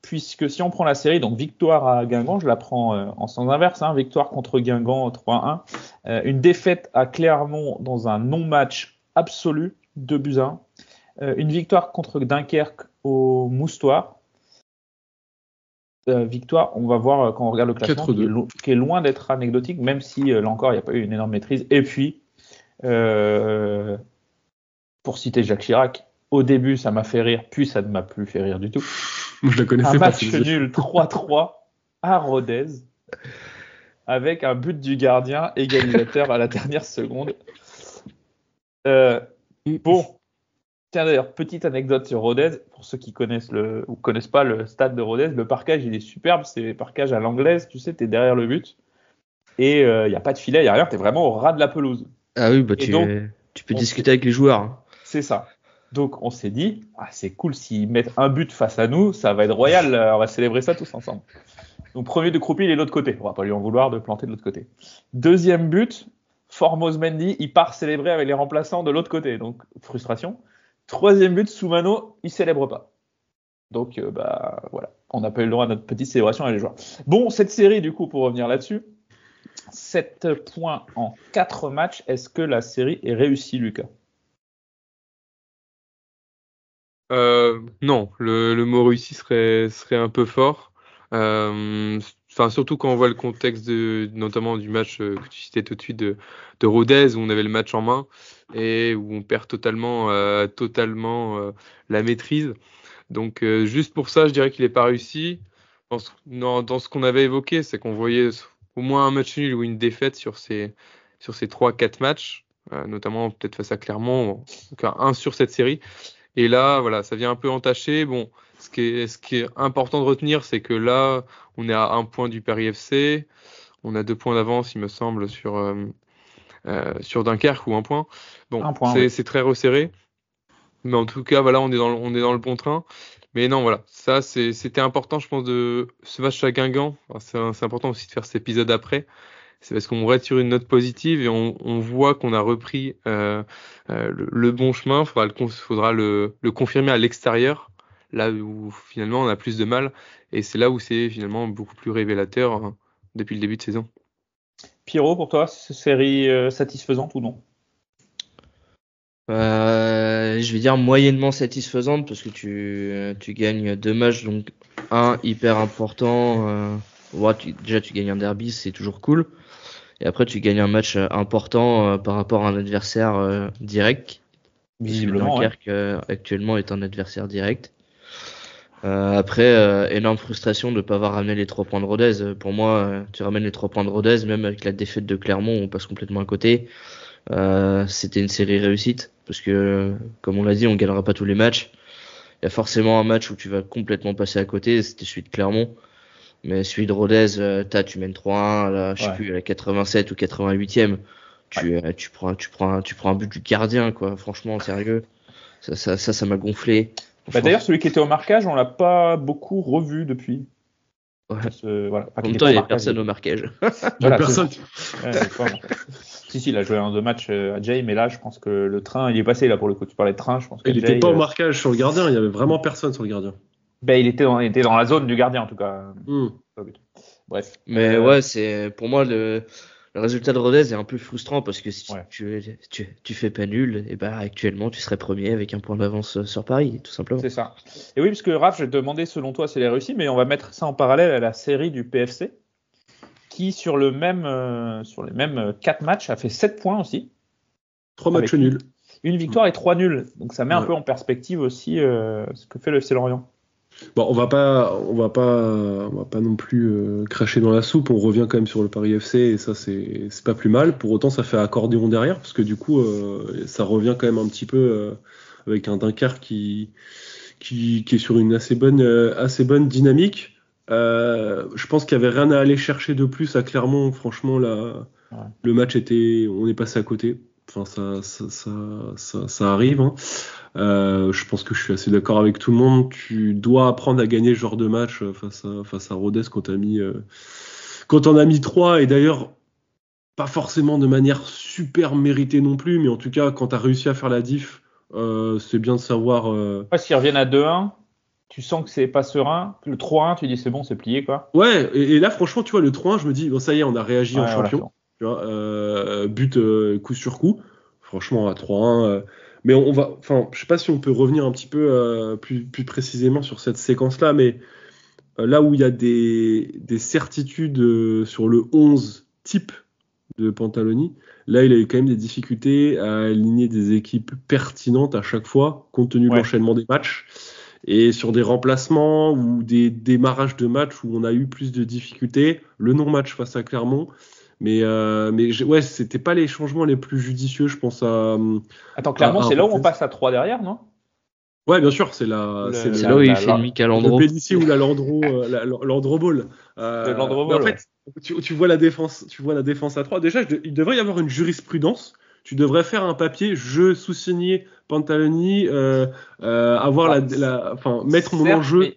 puisque si on prend la série, donc victoire à Guingamp, je la prends en sens inverse, victoire contre Guingamp 3-1, une défaite à Clermont dans un non-match absolu, 2-1, une victoire contre Dunkerque au Moustoir, victoire, on va voir quand on regarde le classement, qui est loin d'être anecdotique, même si là encore il n'y a pas eu une énorme maîtrise. Et puis, pour citer Jacques Chirac, au début ça m'a fait rire, puis ça ne m'a plus fait rire du tout. Je la connaissais un pas. Match nul 3-3 à Rodez, avec un but du gardien égalisateur à la dernière seconde. Bon, tiens d'ailleurs, petite anecdote sur Rodez, pour ceux qui connaissent ou connaissent pas le stade de Rodez, le parquage il est superbe, c'est le parquage à l'anglaise, tu sais, t'es derrière le but, et il n'y a pas de filet, il n'y a rien, t'es vraiment au ras de la pelouse. Ah oui, bah tu peux discuter avec les joueurs. C'est ça. Donc on s'est dit, c'est cool, s'ils mettent un but face à nous, ça va être royal, on va célébrer ça tous ensemble. Donc premier de Kroupi, il est de l'autre côté, on va pas lui en vouloir de planter de l'autre côté. Deuxième but, Formose Mendy, il part célébrer avec les remplaçants de l'autre côté, donc frustration. Troisième but, Soumano, il célèbre pas. Donc voilà, on n'a pas eu le droit à notre petite célébration avec les joueurs. Bon, cette série du coup, pour revenir là-dessus, 7 points en 4 matchs, est-ce que la série est réussie, Lucas ? Non, le mot réussi serait un peu fort. Surtout quand on voit le contexte notamment du match que tu citais tout de suite de Rodez, où on avait le match en main et où on perd totalement la maîtrise. Donc juste pour ça, je dirais qu'il n'est pas réussi. Dans ce qu'on avait évoqué, c'est qu'on voyait au moins un match nul ou une défaite sur ces 3-4 matchs, notamment peut-être face à Clermont, donc un sur cette série. Et là, voilà, ça vient un peu entacher. Bon, ce qui est important de retenir, c'est que là, on est à 1 point du Paris FC. On a 2 points d'avance, il me semble, sur Dunkerque, ou 1 point. Bon, c'est très resserré. Mais en tout cas, voilà, on est dans le bon train. Mais non, voilà, ça, c'était important, je pense, de ce match à Guingamp. Enfin, c'est important aussi de faire cet épisode après. C'est parce qu'on reste sur une note positive et on voit qu'on a repris le bon chemin. Faudra le confirmer à l'extérieur, là où finalement on a plus de mal. Et c'est là où c'est finalement beaucoup plus révélateur depuis le début de saison. Pierrot, pour toi, c'est une série satisfaisante ou non? Je vais dire moyennement satisfaisante parce que tu gagnes 2 matchs, donc un hyper important. Déjà tu gagnes un derby, c'est toujours cool. Et après tu gagnes un match important par rapport à un adversaire direct. Visiblement, Dunkerque actuellement est un adversaire direct. Après, énorme frustration de ne pas avoir ramené les 3 points de Rodez. Pour moi, tu ramènes les 3 points de Rodez, même avec la défaite de Clermont, on passe complètement à côté. C'était une série réussite parce que, comme on l'a dit, on gagnera pas tous les matchs. Il y a forcément un match où tu vas complètement passer à côté, c'était celui de Clermont. Mais celui de Rodez, tu mènes 3-1, là, je sais plus, à la 87 ou 88e. Tu prends un but du gardien, quoi. Franchement, sérieux. Ça m'a gonflé. D'ailleurs, celui qui était au marquage, on l'a pas beaucoup revu depuis. Ouais. Voilà. En même temps, il n'y a personne au marquage. Voilà, personne. Si, il a joué en 2 matchs à Jay, mais là, je pense que le train, il est passé, là, pour le coup. Tu parlais de train, je pense que Il Jay, n'était pas au marquage sur le gardien, il y avait vraiment personne sur le gardien. Ben, il était dans la zone du gardien, en tout cas. Bref. Mais ouais, c'est, pour moi, le résultat de Rodez est un peu frustrant parce que si tu fais pas nul, et bah, actuellement, tu serais premier avec 1 point d'avance sur Paris, tout simplement. C'est ça. Et oui, parce que Raph, je vais te demander, selon toi, c'est les réussis, mais on va mettre ça en parallèle à la série du PFC, qui, sur les mêmes 4 matchs, a fait 7 points aussi. 3 matchs nuls. Une victoire et 3 nuls. Donc, ça met un peu en perspective aussi ce que fait le FC Lorient. Bon, on va pas non plus cracher dans la soupe. On revient quand même sur le Paris FC et ça c'est pas plus mal. Pour autant, ça fait accordéon derrière parce que du coup, ça revient quand même un petit peu avec un Dunkerque qui est sur une assez bonne dynamique. Je pense qu'il y avait rien à aller chercher de plus à Clermont. Franchement, là, le match on est passé à côté. Enfin, ça arrive. Hein. Je pense que je suis assez d'accord avec tout le monde. Tu dois apprendre à gagner ce genre de match face à Rodez quand on a mis 3, et d'ailleurs pas forcément de manière super méritée non plus, mais en tout cas quand tu as réussi à faire la diff, c'est bien de savoir. S'ils reviennent à 2-1, tu sens que c'est pas serein. Le 3-1, tu dis c'est bon, c'est plié, quoi. Ouais, et là franchement, tu vois, le 3-1, je me dis bon, ça y est, on a réagi en champion. Voilà, tu vois, but coup sur coup. Franchement, à 3-1. Mais je sais pas si on peut revenir un petit peu plus précisément sur cette séquence-là, mais là où il y a des certitudes sur le 11 type de Pantaloni, là il a eu quand même des difficultés à aligner des équipes pertinentes à chaque fois, compte tenu de l'enchaînement des matchs, et sur des remplacements ou des démarrages de matchs où on a eu plus de difficultés. Le non-match face à Clermont. Mais c'était pas les changements les plus judicieux, je pense à. Attends, Clermont, c'est là où on passe à 3 derrière, non? Ouais, bien sûr, c'est là où il fait une mic à Landreau. Le Pellissier ou la Landreau, Landreau Ball. En fait, tu vois la défense à 3. Déjà, il devrait y avoir une jurisprudence. Tu devrais faire un papier, je sous-signé Pantaloni, avoir mettre mon enjeu.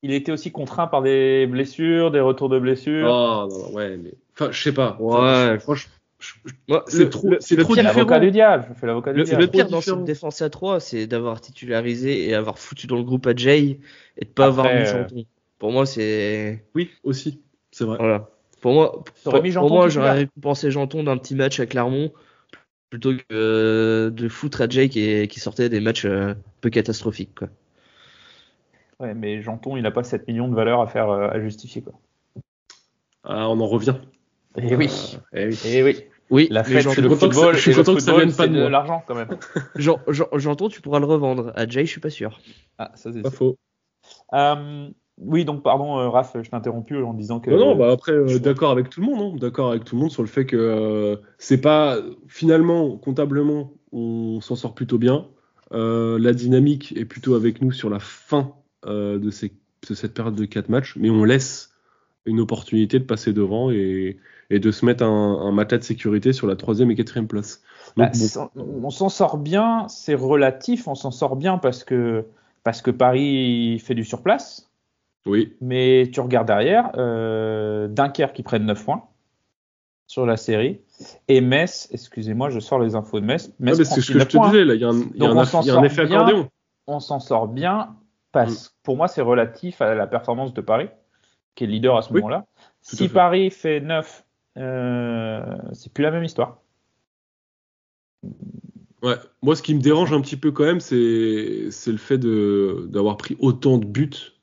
Il était aussi contraint par des blessures, des retours de blessures. Oh non, ouais, mais je sais pas. Ouais, franchement, c'est trop différent. L'avocat du diable. Je fais l'avocat du diable. Le pire dans cette défense à 3, c'est d'avoir titularisé et avoir foutu dans le groupe à Jay et de pas avoir mis Janton. Pour moi, c'est. Oui, aussi, c'est vrai. Voilà. Pour moi, j'aurais récompensé Janton d'un petit match à Clermont plutôt que de foutre à Jay qui sortait des matchs peu catastrophiques, quoi. Ouais, mais Janton, il n'a pas 7 millions de valeur à justifier, quoi. Ah, on en revient. Et oui. Oui, la fête, c'est le football. Je suis content que ça vienne pas de l'argent, quand même. Janton, tu pourras le revendre. À Jay, je suis pas sûr. Ah, ça c'est pas faux. Oui, donc pardon, Raph, je t'ai interrompu en disant que. Non, après, d'accord avec tout le monde, d'accord avec tout le monde sur le fait que c'est pas finalement comptablement, on s'en sort plutôt bien. la dynamique est plutôt avec nous sur la fin de cette période de 4 matchs, mais on laisse une opportunité de passer devant et de se mettre un matelas de sécurité sur la 3e et 4e place. Donc, on s'en sort bien, c'est relatif, on s'en sort bien parce que Paris fait du surplace. Oui. Mais tu regardes derrière, Dunkerque qui prennent 9 points sur la série. Et Metz, excusez-moi, je sors les infos de Metz. Metz c'est ce que je te disais, là, il y a un effet accordéon. On s'en sort bien parce que pour moi, c'est relatif à la performance de Paris, qui est le leader à ce moment-là. Si Paris fait 9, c'est plus la même histoire. Ouais, moi, ce qui me dérange un petit peu quand même, c'est le fait d'avoir pris autant de buts,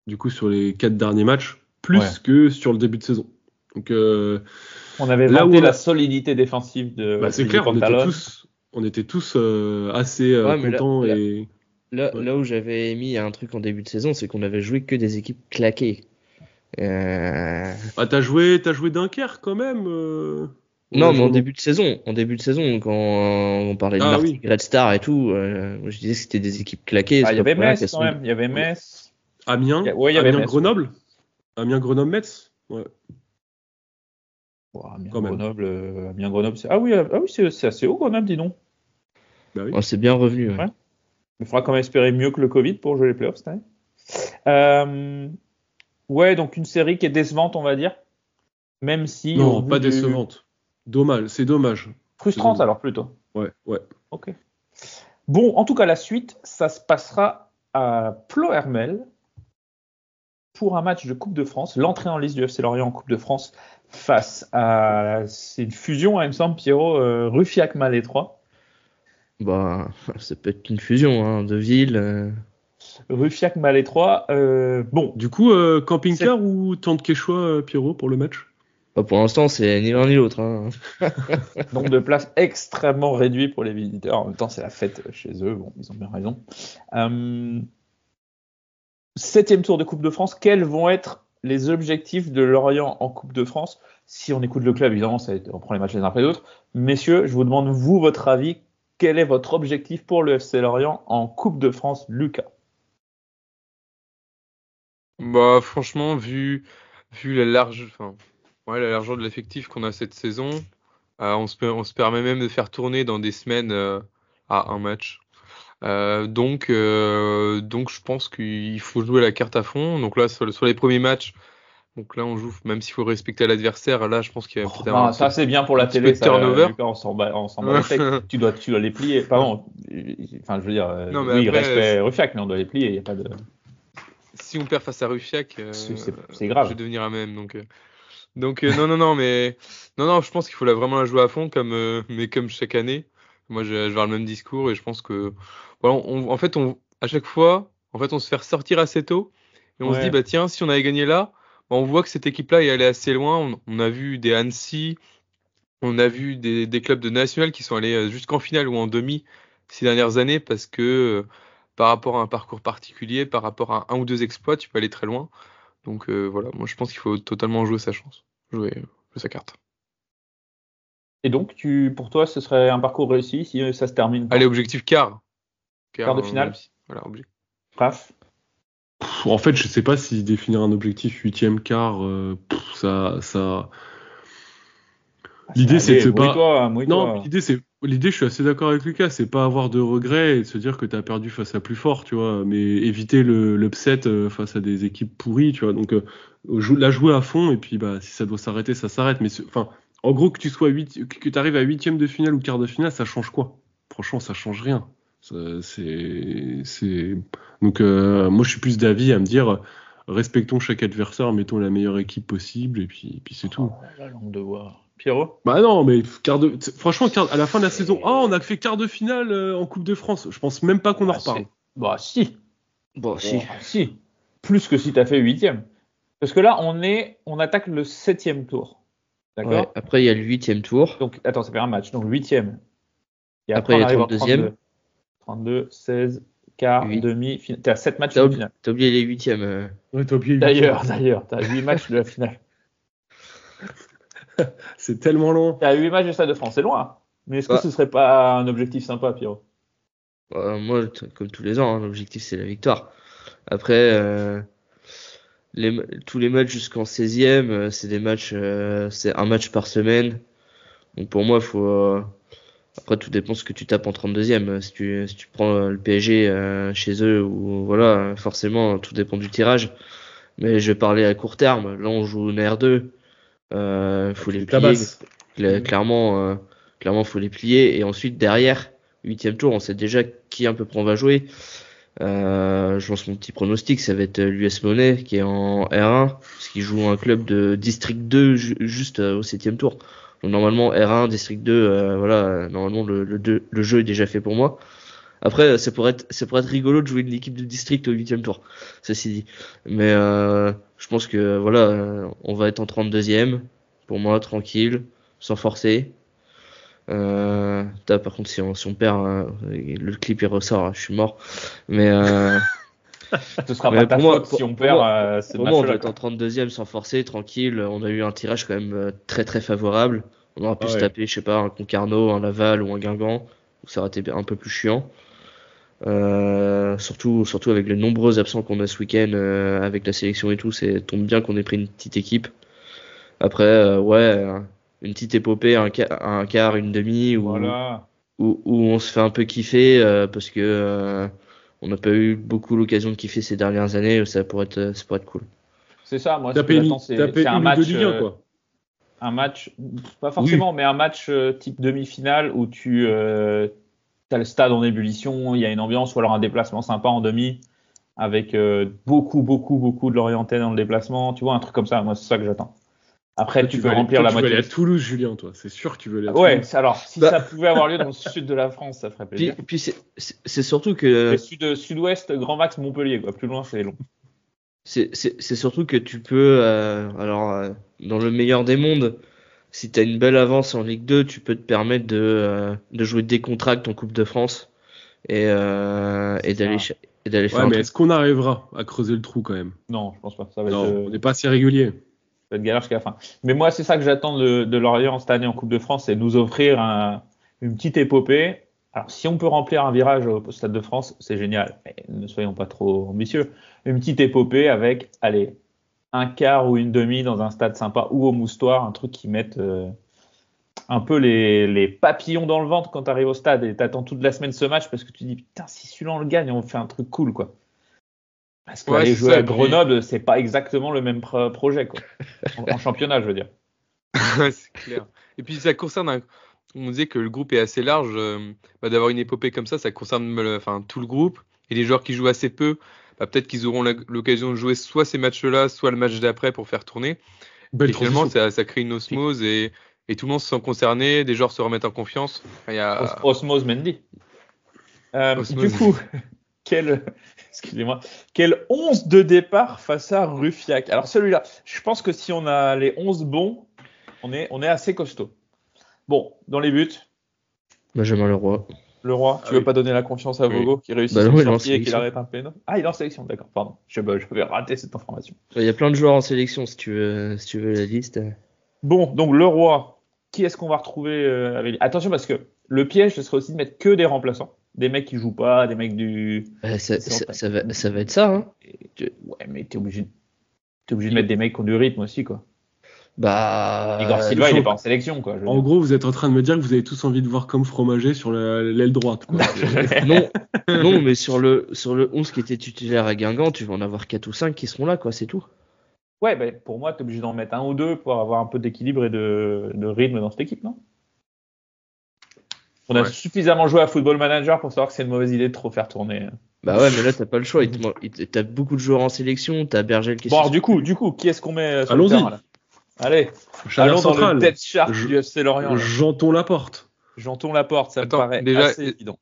du coup, sur les 4 derniers matchs, plus que sur le début de saison. Donc, on avait vanté la solidité défensive de. C'est clair, on était tous assez contents. Là où j'avais mis un truc en début de saison, c'est qu'on avait joué que des équipes claquées. T'as joué Dunkerque quand même. Non, mais en début de saison, quand on parlait de Martigues, Red Star et tout, je disais que c'était des équipes claquées. Il y avait Metz quand même, il y avait Metz. Amiens, Grenoble. Amiens, Grenoble, Metz. Ouais. Amiens, Grenoble, c'est... Ah oui, c'est assez haut Grenoble, dis donc. Bah oui. C'est bien revenu. Ouais. Il faudra quand même espérer mieux que le Covid pour jouer les playoffs cette année. Donc une série qui est décevante, on va dire. Même si. Non, pas décevante. Dommage, c'est dommage. Frustrante alors plutôt. Ouais. Ok. Bon, en tout cas, la suite, ça se passera à Ploërmel pour un match de Coupe de France. L'entrée en liste du FC Lorient en Coupe de France face à. C'est une fusion, il me semble, Pierrot, Ruffiac-Malétroit. Ça peut être une fusion de villes. Ruffiac-Malétroit. Bon. Du coup, camping-car ou tente Quechua, Pierrot, pour le match? Pour l'instant, c'est ni l'un ni l'autre. Nombre de places extrêmement réduit pour les visiteurs. En même temps, c'est la fête chez eux. Bon, ils ont bien raison. 7e tour de Coupe de France. Quels vont être les objectifs de Lorient en Coupe de France? Si on écoute le club, évidemment, on prend les matchs les uns après les autres. Messieurs, je vous demande, vous, votre avis. Quel est votre objectif pour le FC Lorient en Coupe de France, Lucas? Franchement, vu la largeur de l'effectif qu'on a cette saison, on se permet même de faire tourner dans des semaines à un match. Donc je pense qu'il faut jouer la carte à fond. Donc là, sur les premiers matchs, donc là on joue, même s'il faut respecter l'adversaire. Là, je pense qu'il y a peut-être ça c'est bien pour la télé. Turnover. Lucas, on s'en bat tu dois les plier. Pardon. Enfin, je veux dire, après, respect Ruffiac, mais on doit les plier. Il y a pas de. Si on perd face à Ruffiac, c'est grave. Je vais devenir à même. Donc non, je pense qu'il faut vraiment la jouer à fond, mais comme chaque année. Moi, je vais avoir le même discours et je pense que, à chaque fois, on se fait ressortir assez tôt et on se dit, tiens, si on avait gagné là, on voit que cette équipe-là est allée assez loin. On a vu des Annecy, on a vu des clubs de national qui sont allés jusqu'en finale ou en demi ces dernières années parce que par rapport à un parcours particulier, par rapport à un ou deux exploits, tu peux aller très loin. Donc moi je pense qu'il faut totalement jouer sa chance, jouer sa carte. Et donc pour toi ce serait un parcours réussi si ça se termine Allez, objectif quart de finale. Voilà, objectif. Raph. En fait, je sais pas si définir un objectif 8e quart, ça. L'idée c'est de pas. Non, l'idée, je suis assez d'accord avec Lucas, c'est pas avoir de regrets et de se dire que tu as perdu face à plus fort, tu vois, mais éviter l'upset face à des équipes pourries, tu vois. Donc la jouer à fond et puis si ça doit s'arrêter, ça s'arrête. Mais en gros que tu arrives à 8e de finale ou quart de finale, ça change quoi? Franchement, ça change rien. Donc moi je suis plus d'avis à me dire respectons chaque adversaire, mettons la meilleure équipe possible et puis c'est tout. La langue de bois. Pierrot? Non, mais franchement, à la fin de la saison, on a fait quart de finale en Coupe de France. Je pense même pas qu'on en reparle. Si. Si. Plus que si t'as fait 8e. Parce que là, on attaque le 7e tour. D'accord. Ouais, après, il y a le 8e tour. Donc, attends, ça fait un match. Donc, 8e. Et après, il y a le 32e. 32, 16, quart, 8. demi, finale. T'as 7 matchs de finale. T'as oublié les 8e. Ouais, t'as oublié. D'ailleurs, t'as 8 matchs de la finale. C'est tellement long. T'as 8 matchs de Stade de France, c'est loin. Mais est-ce que ce serait pas un objectif sympa, Pierrot? Moi, comme tous les ans, hein, l'objectif c'est la victoire. Après, tous les matchs jusqu'en 16e, c'est des matchs, c'est un match par semaine. Donc pour moi, après tout dépend ce que tu tapes en 32e. Si tu prends le PSG chez eux, ou voilà, forcément, tout dépend du tirage. Mais je vais parler à court terme. Là, on joue une R2. Faut les plier. Clairement, faut les plier. Et ensuite, derrière, 8e tour, on sait déjà qui à peu près on va jouer. Je lance mon petit pronostic, ça va être l'US Money qui est en R1, parce qu'il joue un club de District 2 juste au 7e tour. Donc normalement R1, District 2, voilà, normalement le jeu est déjà fait pour moi. Après, ça pourrait être rigolo de jouer une équipe de District au 8e tour, ceci dit. Mais je pense que voilà, on va être en 32e, pour moi, tranquille, sans forcer. Par contre, si on perd, le clip il ressort, je suis mort. Mais ce sera pas ta faute si on perd. Pour moi, on va être en 32e sans forcer, tranquille. On a eu un tirage quand même très très favorable. On aura pu se taper, je sais pas, un Concarneau, un Laval ou un Guingamp, où ça aurait été un peu plus chiant. Surtout avec les nombreux absents qu'on a ce week-end avec la sélection et tout, c'est tombe bien qu'on ait pris une petite équipe. Après, une petite épopée, un quart, une demi, où on se fait un peu kiffer parce que on n'a pas eu beaucoup l'occasion de kiffer ces dernières années. Ça pourrait être cool. C'est ça, moi, ce que j'attends, c'est un match de Ligue 1, quoi. Un match, pas forcément, mais un match type demi-finale où tu as le stade en ébullition, il y a une ambiance, ou alors un déplacement sympa en demi avec beaucoup de Lorientais dans le déplacement. Tu vois, un truc comme ça, moi, c'est ça que j'attends. Après, tu peux remplir la moitié. Tu veux aller à Toulouse, Julien, toi. C'est sûr que tu veux aller à Toulouse. Ouais, alors, si ça pouvait avoir lieu dans le sud de la France, ça ferait plaisir. Puis c'est surtout que. Sud-ouest, Grand Max, Montpellier, quoi. Plus loin, c'est long. C'est surtout que tu peux, dans le meilleur des mondes, si tu as une belle avance en Ligue 2, tu peux te permettre de jouer des contracts en Coupe de France et d'aller faire. Ouais, mais est-ce qu'on arrivera à creuser le trou quand même? Non, je pense pas. Ça va on n'est pas assez régulier. Ça va être galère jusqu'à la fin. Mais moi, c'est ça que j'attends de Lorient cette année en Coupe de France, c'est nous offrir une petite épopée. Alors, si on peut remplir un virage au Stade de France, c'est génial. Mais ne soyons pas trop ambitieux. Une petite épopée avec, allez, un quart ou une demi dans un stade sympa ou au Moustoir, un truc qui mette un peu les papillons dans le ventre quand tu arrives au stade et t'attends toute la semaine ce match parce que tu dis putain, si celui-là on le gagne, on fait un truc cool, quoi. Parce qu'aller jouer à Grenoble, c'est pas exactement le même projet, quoi. En championnat, je veux dire. C'est clair. Et puis ça concerne on disait que le groupe est assez large, d'avoir une épopée comme ça concerne tout le groupe et les joueurs qui jouent assez peu, peut-être qu'ils auront l'occasion de jouer soit ces matchs-là, soit le match d'après pour faire tourner. Et finalement, ça crée une osmose et tout le monde se sent concerné, des joueurs se remettent en confiance. Osmose Mendy. Du coup, quel 11 de départ face à Ruffiac. Alors celui-là, je pense que si on a les 11 bons, on est assez costaud. Bon, dans les buts. Benjamin Leroy. Leroy, tu veux pas donner la confiance à Vogo qui réussit son sortie et qu'il arrête un péno? Ah, il est en sélection, d'accord, pardon. Je vais rater cette information. Il y a plein de joueurs en sélection si tu veux la liste. Bon, donc Leroy, qui est-ce qu'on va retrouver avec... Attention parce que le piège, ce serait aussi de mettre que des remplaçants. Des mecs qui jouent pas, des mecs du... Ça va être ça, hein. Ouais, mais t'es obligé de mettre des mecs qui ont du rythme aussi, quoi. Igor Silva, il est pas en sélection, quoi. En gros, vous êtes en train de me dire que vous avez tous envie de voir comme Fromager sur l'aile droite, quoi. non, mais sur le 11 qui était titulaire à Guingamp, tu vas en avoir 4 ou 5 qui seront là, quoi, c'est tout. Ouais, pour moi, t'es obligé d'en mettre un ou deux pour avoir un peu d'équilibre et de rythme dans cette équipe, non? On a suffisamment joué à Football Manager pour savoir que c'est une mauvaise idée de trop faire tourner. Bah ouais, mais là, t'as pas le choix. T'as beaucoup de joueurs en sélection, t'as Bergel qui est... Bon, alors, du coup, qui est-ce qu'on met sur le terrain, là? Allez, allons dans le Death Shark du FC Lorient. Janton Laporte, ça me paraît déjà assez évident.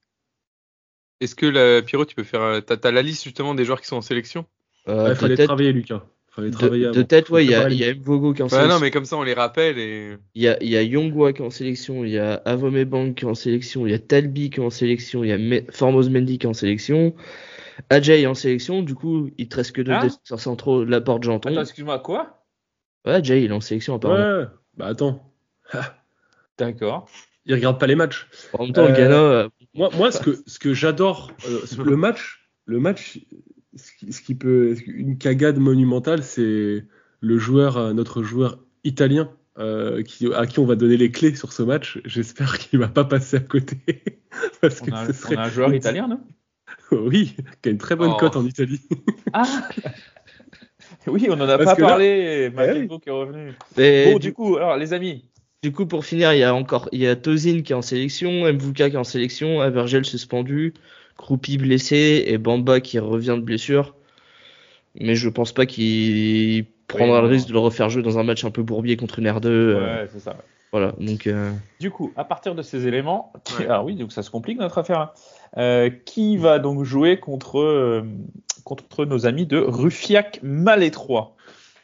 Est-ce que Pierrot, tu peux faire... T'as la liste justement des joueurs qui sont en sélection? Il fallait travailler, Lucas. De tête, ouais, il y a Mvogo qui est en sélection. Non, mais comme ça, on les rappelle. Et... Il y a Yongwa qui est en sélection, il y a Avomebang qui est en sélection, il y a Talbi qui est en sélection, il y a Formose Mendy qui est en sélection, Adjay est en sélection, du coup, il te reste que deux défenseurs centraux, Laporte, Janton. Attends, excuse-moi, quoi? Ouais, Adjay, il est en sélection apparemment. Ouais, bah attends. D'accord. Il regarde pas les matchs. En même temps, le Ghana, Moi, ce que j'adore, le match, ce qui peut, une cagade monumentale, c'est notre joueur italien, à qui on va donner les clés sur ce match. J'espère qu'il va pas passer à côté. Parce que On a un joueur italien, non? Oui, qui a une très bonne cote en Italie. Ah oui, on en a Parce pas que là- parlé. Makengo qui est revenu. mais Bon, du coup, alors les amis. du coup, pour finir, il y a Tozin qui est en sélection, Mvuka qui est en sélection, Avergel suspendu, Kroupi blessé et Bamba qui revient de blessure. Mais je pense pas qu'il prendra le risque de le refaire jouer dans un match un peu bourbier contre une R2. Ouais, c'est ça. Voilà, donc Du coup, à partir de ces éléments, alors oui, donc ça se complique notre affaire. Qui va donc jouer contre nos amis de Ruffiac Malétroit?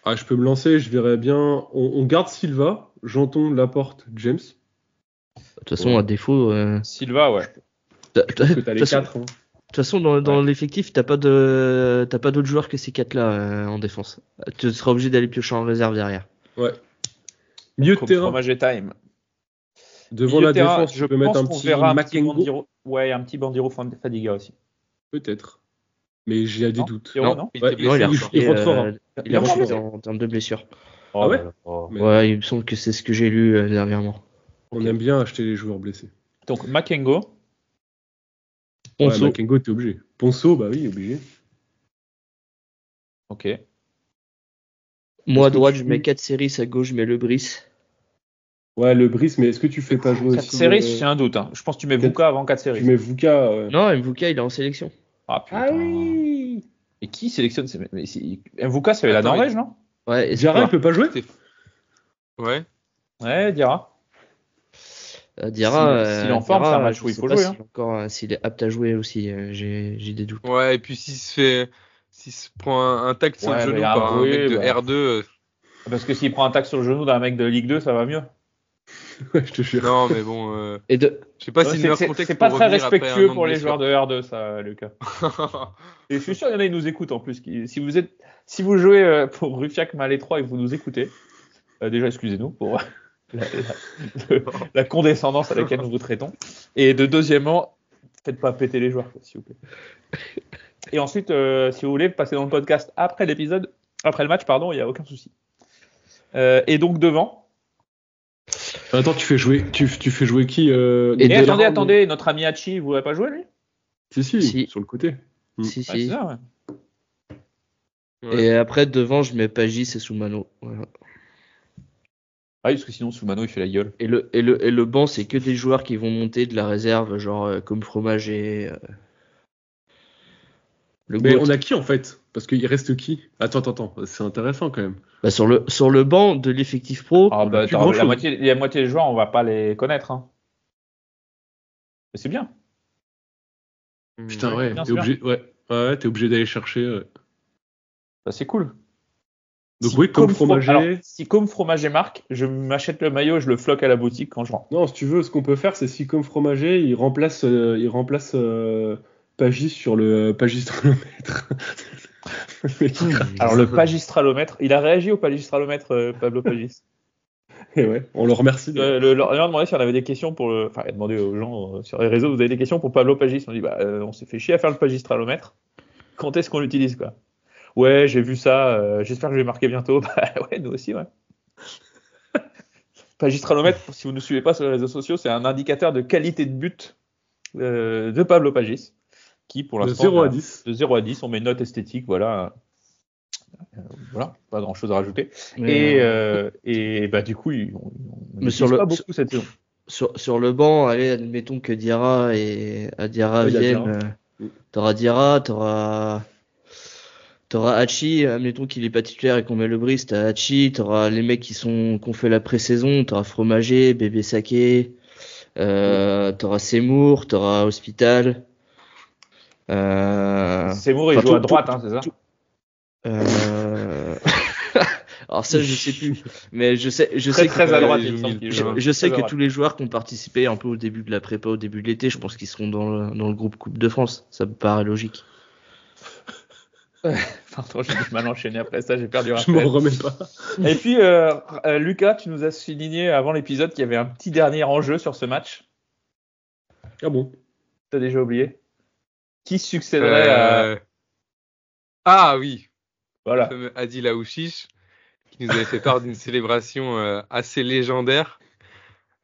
Ah, je peux me lancer, je verrais bien. On garde Silva, Janton, Laporte, James. de toute façon, à défaut. Silva, ouais. Parce que t'as les 4. De toute façon, dans l'effectif, t'as pas d'autres joueurs que ces 4-là en défense. Tu seras obligé d'aller piocher en réserve derrière. Ouais. Milieu de Comme terrain. Fromage et Time. Devant Milieu la de terrain, défense, je tu peux mettre pense un qu'on petit verra un petit Makengo. Bandiro. Ouais, un petit Bandiro Fadiga aussi. Peut-être. Mais j'ai des Non, doutes. Pierrot, non Il Ouais, était Non, il est blessé, il rechuté, rentre fort, hein. il est Ah, rechuté ouais. en termes de blessures. Ah ouais Mais- Ouais, il me semble que c'est ce que j'ai lu dernièrement. On aime bien acheter les joueurs blessés. Donc Makengo. Ponceau. Ouais, Makengo, t'es obligé. Ponceau, bah oui, obligé. Ok. Moi, à Est-ce que droite, tu- je mets 4 séries, à gauche, je mets le Brice. Ouais, le Brice, mais est-ce que tu fais pas jouer 4 aussi séries, j'ai un doute. Hein. Je pense que tu mets Quatre- Vuka avant 4 séries. Tu mets Vuka. Non, Mvuka, il est en sélection. Ah putain. Ah oui Et qui sélectionne Vuka, c'est la Attends, Norvège, non? Ouais, Diarra, il espoir. peut pas jouer Ouais. Ouais, Diarra. Diarra, S'il est en forme, c'est un match je où il sais faut pas jouer, s'il est apte à jouer aussi. J'ai des doutes. Ouais, et puis s'il se prend un tacle sur Ouais, le genou mais par un oui, mec de bah. R2, Parce que s'il prend un tac sur le genou d'un mec de Ligue 2, ça va mieux. Ouais, je te jure. non, mais bon, Et de, je sais pas si le meilleur C'est contexte pas pour très revenir après respectueux un an pour de les joueurs blessure. de R2, ça, Lucas. Et je suis sûr qu'il y en a qui nous écoutent en plus. Si vous jouez pour Ruffiac Malétroit et que vous nous écoutez, déjà excusez-nous pour la condescendance à laquelle nous vous traitons. Et deuxièmement, faites pas péter les joueurs, s'il vous plaît. Et ensuite, si vous voulez, passer dans le podcast après le match, pardon, il n'y a aucun souci. Et donc devant. Attends, tu fais jouer qui Et Attendez, notre ami Hachi, vous ne l'avez pas joué lui? Si, sur le côté. Si, Ouais, c'est si. ça, ouais. Ouais. Et après, devant, je mets Pagis et Soumano. Voilà. Ah oui, parce que sinon Soumano il fait la gueule. Et le banc, c'est que des joueurs qui vont monter de la réserve, genre comme Fromage et le Mais GOAT. on a qui en fait Parce qu'il reste qui Attends, c'est intéressant quand même. Bah, sur le banc de l'effectif pro, Ah bah plus attends, grand-chose. la moitié des joueurs, on va pas les connaître. Hein. Mais c'est bien. Putain, ouais, bien t'es sûr. obligé, ouais, t'es obligé d'aller chercher. Bah, c'est cool. Donc Si oui, comme Alors, Fromager. si comme Fromager marque, je m'achète le maillot et je le floque à la boutique quand je rentre. Non, si tu veux, ce qu'on peut faire, c'est si comme Fromager, il remplace Pagis sur le pagistralomètre. Alors le pagistralomètre, il a réagi au pagistralomètre, Pablo Pagis. Et ouais, on le remercie. Il a demandé si on avait des questions pour le. Enfin, il a demandé aux gens sur les réseaux, vous avez des questions pour Pablo Pagis? On dit, on s'est fait chier à faire le pagistralomètre. Quand est-ce qu'on l'utilise, quoi? Ouais, j'ai vu ça. J'espère que je vais marquer bientôt. Bah ouais, nous aussi, ouais. Pagistralomètre, si vous ne suivez pas sur les réseaux sociaux, c'est un indicateur de qualité de but de Pablo Pagis, qui pour De l'instant 0 à 10. de 0 à 10, on met une note esthétique, voilà. Voilà, pas grand chose à rajouter. Mais, Et bah du coup, on Mais sur le- pas beaucoup cette saison. sur le banc, allez, admettons que Diarra Ouais, il y a viennent. T'auras Diarra, t'auras Hachi, admettons qu'il est pas titulaire et qu'on met le Brice, t'as Hachi, t'auras les mecs qui ont fait la pré-saison, t'auras Fromager, Bébé Saké, t'auras Seymour, t'auras Hospital. Seymour, il enfin, joue à tout- droite, hein, c'est ça? Alors ça, je sais plus, mais je sais Très que à droite, il il me joue semble mille. qu'il je, joue. je sais Très à que droite. tous les joueurs qui ont participé un peu au début de la prépa, au début de l'été, je pense qu'ils seront dans le groupe Coupe de France. Ça me paraît logique. Ouais, parce que sinon, Soumano, il fait la gueule. Mais sur le banc, sur le banc, allez, admettons que Diarra vienne. T'auras Diarra, t'auras Hachi, t'auras les mecs qui ont fait la pré-saison, t'auras Fromager, Bébé Saké, t'auras Seymour, t'auras Hospital. Pardon, j'ai du mal enchaîné après ça, j'ai perdu Je m'en Raphaël. remets pas. Et puis, Lucas, tu nous as souligné avant l'épisode qu'il y avait un petit dernier enjeu sur ce match. Ah bon? T'as déjà oublié? Qui succéderait à... Ah oui, le Voilà. fameux Adil Aouchiche, qui nous avait fait part d'une célébration assez légendaire.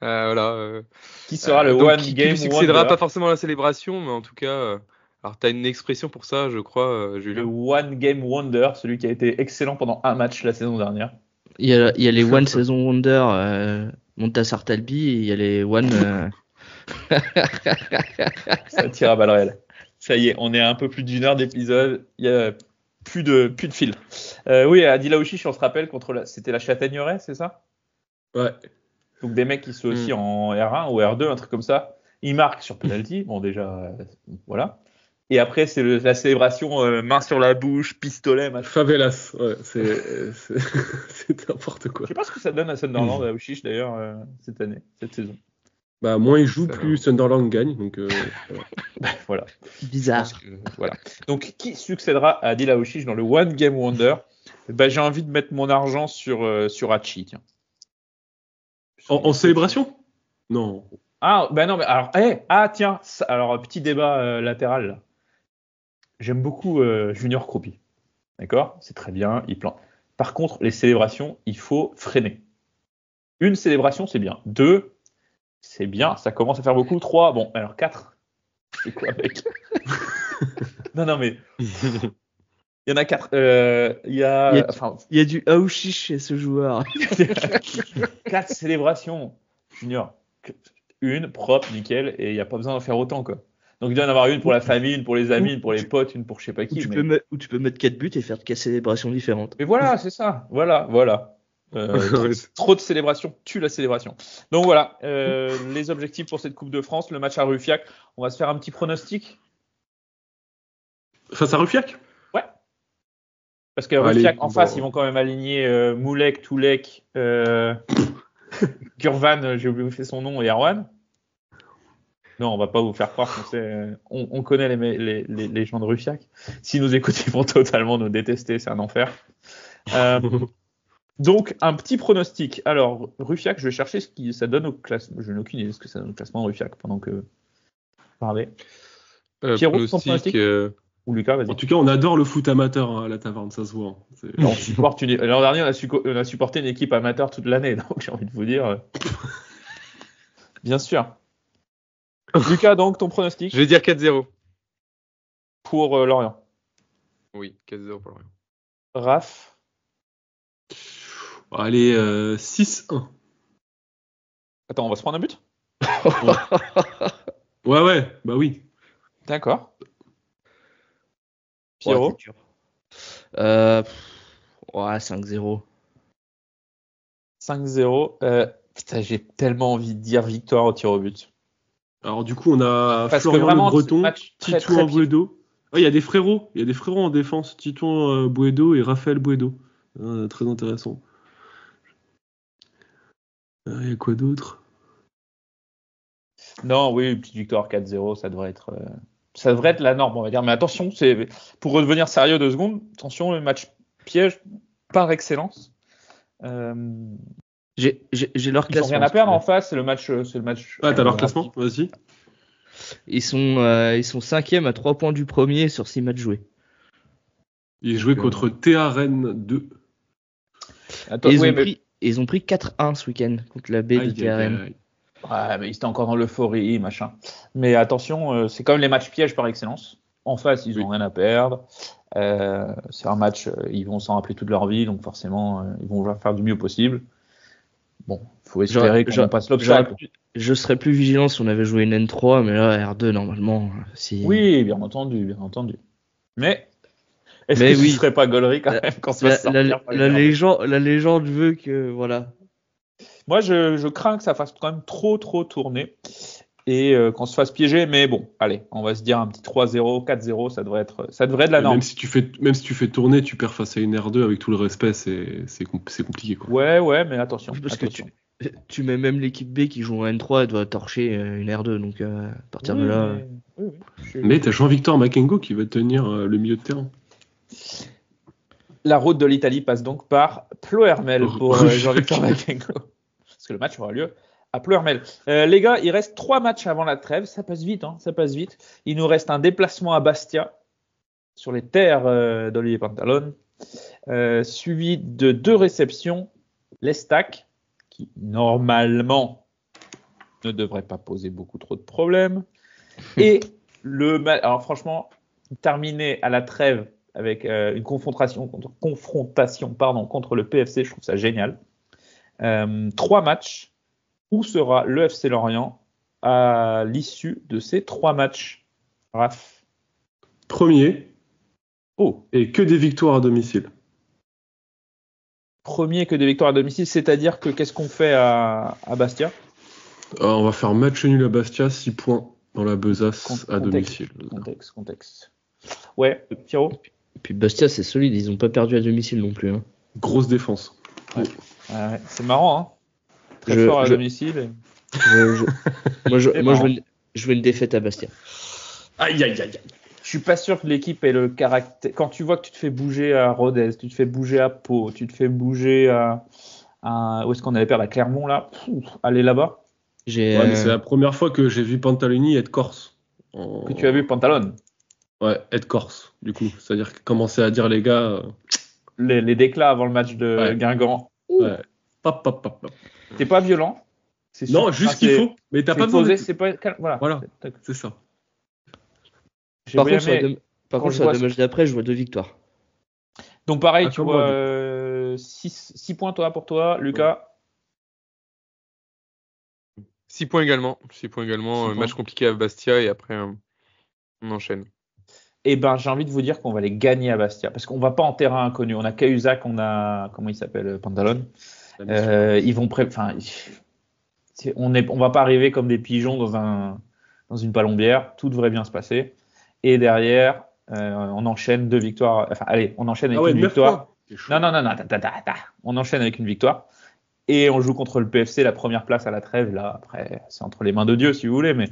Qui sera le Donc, One qui Game lui succédera Wonder? pas forcément à la célébration, mais en tout cas, alors t'as une expression pour ça, je crois, Le Julien. One Game Wonder, celui qui a été excellent pendant un match la saison dernière. Il y a les One Season Wonder, Montassar Talbi, et il y a les One. Ça tire à balles réelles. Ça y est, on est à un peu plus d'une heure d'épisode. Il y a plus de fil. Oui, Adil Aouchiche, on se rappelle, c'était la Châtaigneraie, c'est ça? Ouais. Donc des mecs qui sont aussi en R1 ou R2, un truc comme ça. Ils marquent sur penalty. Bon, déjà, voilà. Et après, c'est la célébration main sur la bouche, pistolet, machin. Favelas, ouais, c'est n'importe quoi. Je sais pas ce que ça donne à Sunderland, à Aouchiche d'ailleurs, cette année, cette saison. Bah, moins il joue, plus Sunderland gagne. Donc, Voilà. Bizarre. Voilà. Donc, qui succédera à Adil Aouchiche dans le One Game Wonder? Bah, j'ai envie de mettre mon argent sur Hachi, tiens. en célébration? Non. Ah, bah non, mais alors, tiens, alors, petit débat latéral, là. J'aime beaucoup Junior Kropi. D'accord? C'est très bien, il plante. Par contre, les célébrations, il faut freiner. Une célébration, c'est bien. 2, c'est bien, ça commence à faire beaucoup. 3, bon, alors 4, c'est quoi, mec? Non, mais il y en a 4. Il y a du Aouchiche chez ce joueur. 4 célébrations, Junior. Une, propre, nickel, et il n'y a pas besoin d'en faire autant, quoi. Donc il doit y en avoir une pour la famille, une pour les amis, une pour les potes, une pour je sais pas qui. Ou tu peux mettre 4 buts et faire 4 célébrations différentes. Mais voilà, c'est ça. Voilà. Trop de célébrations tue la célébration. Donc voilà, les objectifs pour cette Coupe de France, le match à Ruffiac. On va se faire un petit pronostic. Face à Ruffiac? Ouais. Parce qu'à Ruffiac, en face, ils vont quand même aligner Moulek, Toulek, Gurvan, j'ai oublié son nom, et Erwan. Non, on va pas vous faire croire qu'on sait. On connaît les gens de Ruffiac. S'ils nous écoutent, ils vont totalement nous détester, c'est un enfer. Donc, un petit pronostic. Alors, Ruffiac, je vais chercher ce que ça donne au classement. Je n'ai aucune idée de ce que ça donne au classement Ruffiac pendant que vous parlez. Pierrot, ton pronostic ou Lucas, vas-y. En tout cas, on adore le foot amateur à la taverne, ça se voit. On supporte l'an dernier, on a supporté une équipe amateur toute l'année, donc j'ai envie de vous dire. Bien sûr. Lucas, donc, ton pronostic? Je vais dire 4-0. Pour Lorient. Oui, 4-0 pour Lorient. Raph? Allez, 6-1. Attends, on va se prendre un but? Ouais, bah oui. D'accord. Pierrot? Ouais, 5-0. 5-0. Putain, j'ai tellement envie de dire victoire au tir au but. Alors du coup, on a Parce Florian que vraiment, Le Breton, très, Titouan Bouedo. Il y a des frérots. Il y a des frérots en défense. Titouan Bouedo et Raphaël Bouedo. Très intéressant. Il y a quoi d'autre? Non, oui, une petite victoire 4-0, ça devrait être la norme, on va dire. Mais attention, c'est pour redevenir sérieux 2 secondes. Attention, le match piège par excellence. J'ai leur Ils n'ont classement. rien à perdre en face, c'est le match. Ah, t'as leur classement? Vas-y. Ils sont 5e à 3 points du premier sur 6 matchs joués. Ils jouaient contre TA Rennes 2. Attends, ils ont pris 4-1 ce week-end contre la B de TA Rennes. Ouais, mais ils étaient encore dans l'euphorie, machin. Mais attention, c'est quand même les matchs pièges par excellence. En face, ils n'ont rien à perdre. C'est un match, ils vont s'en rappeler toute leur vie, donc forcément, ils vont faire du mieux possible. Bon, il faut espérer qu'on passe l'obstacle. Je serais plus vigilant si on avait joué une N3, mais là, R2, normalement, si... Oui, bien entendu. Mais est-ce que ce serait pas gaulerie quand même quand ça va sortir la légende veut que, voilà. Moi, je crains que ça fasse quand même trop tourner et qu'on se fasse piéger. Mais bon, allez, on va se dire un petit 3-0, 4-0, ça devrait être de la norme. Même si tu fais tourner, tu perds face à une R2 avec tout le respect, c'est compliqué, quoi. Ouais, mais attention. Parce que tu mets même l'équipe B qui joue en N3, elle doit torcher une R2, donc à partir de là. Mais t'as Jean-Victor Makengo qui va tenir le milieu de terrain. La route de l'Italie passe donc par Ploermel pour Jean-Victor Makengo. Parce que le match aura lieu à Ploermel. Les gars, il reste 3 matchs avant la trêve. Ça passe vite, hein, ça passe vite. Il nous reste un déplacement à Bastia, sur les terres d'Olivier Pantalone, suivi de 2 réceptions. L'Estac, qui normalement ne devrait pas poser beaucoup trop de problèmes. Et alors franchement, terminer à la trêve avec une confrontation contre le PFC, je trouve ça génial. 3 matchs. Où sera le FC Lorient à l'issue de ces 3 matchs, Raph? Premier. Oh. Et que des victoires à domicile. Premier que des victoires à domicile, c'est-à-dire que qu'est-ce qu'on fait à Bastia? On va faire match nul à Bastia, 6 points dans la besace à domicile. Contexte. Ouais, Pierrot. Et puis Bastia, c'est solide, ils n'ont pas perdu à domicile non plus. Hein. Grosse défense. Ouais. C'est marrant, hein. Très fort à domicile. Moi, je veux une défaite à Bastia. Aïe. Je suis pas sûr que l'équipe ait le caractère. Quand tu vois que tu te fais bouger à Rodez, tu te fais bouger à Pau, tu te fais bouger à où est-ce qu'on avait perdu à Clermont là, aller là-bas. Mais c'est la première fois que j'ai vu Pantaloni être corse. Que tu as vu Pantalone. Ouais, être corse. Du coup, c'est-à-dire commencer à dire les gars. Les déclats avant le match de Guingamp. Ouais. T'es pas violent. Non, juste qu'il faut. Mais t'as pas besoin. C'est pas. Voilà. C'est ça. Par contre, sur le match d'après, je vois 2 victoires. Donc pareil, tu vois 6 points pour toi, Lucas. 6 points également. 6 points également. Match compliqué à Bastia et après on enchaîne. Eh ben, j'ai envie de vous dire qu'on va les gagner à Bastia parce qu'on va pas en terrain inconnu. On a Cahuzac, on a comment il s'appelle, Pantalone. Ils vont on va pas arriver comme des pigeons dans une palombière. Tout devrait bien se passer. Et derrière, on enchaîne 2 victoires. Enfin, allez, on enchaîne avec une victoire. Non. On enchaîne avec une victoire. Et on joue contre le PFC, la première place à la trêve. Là, après, c'est entre les mains de Dieu, si vous voulez. Mais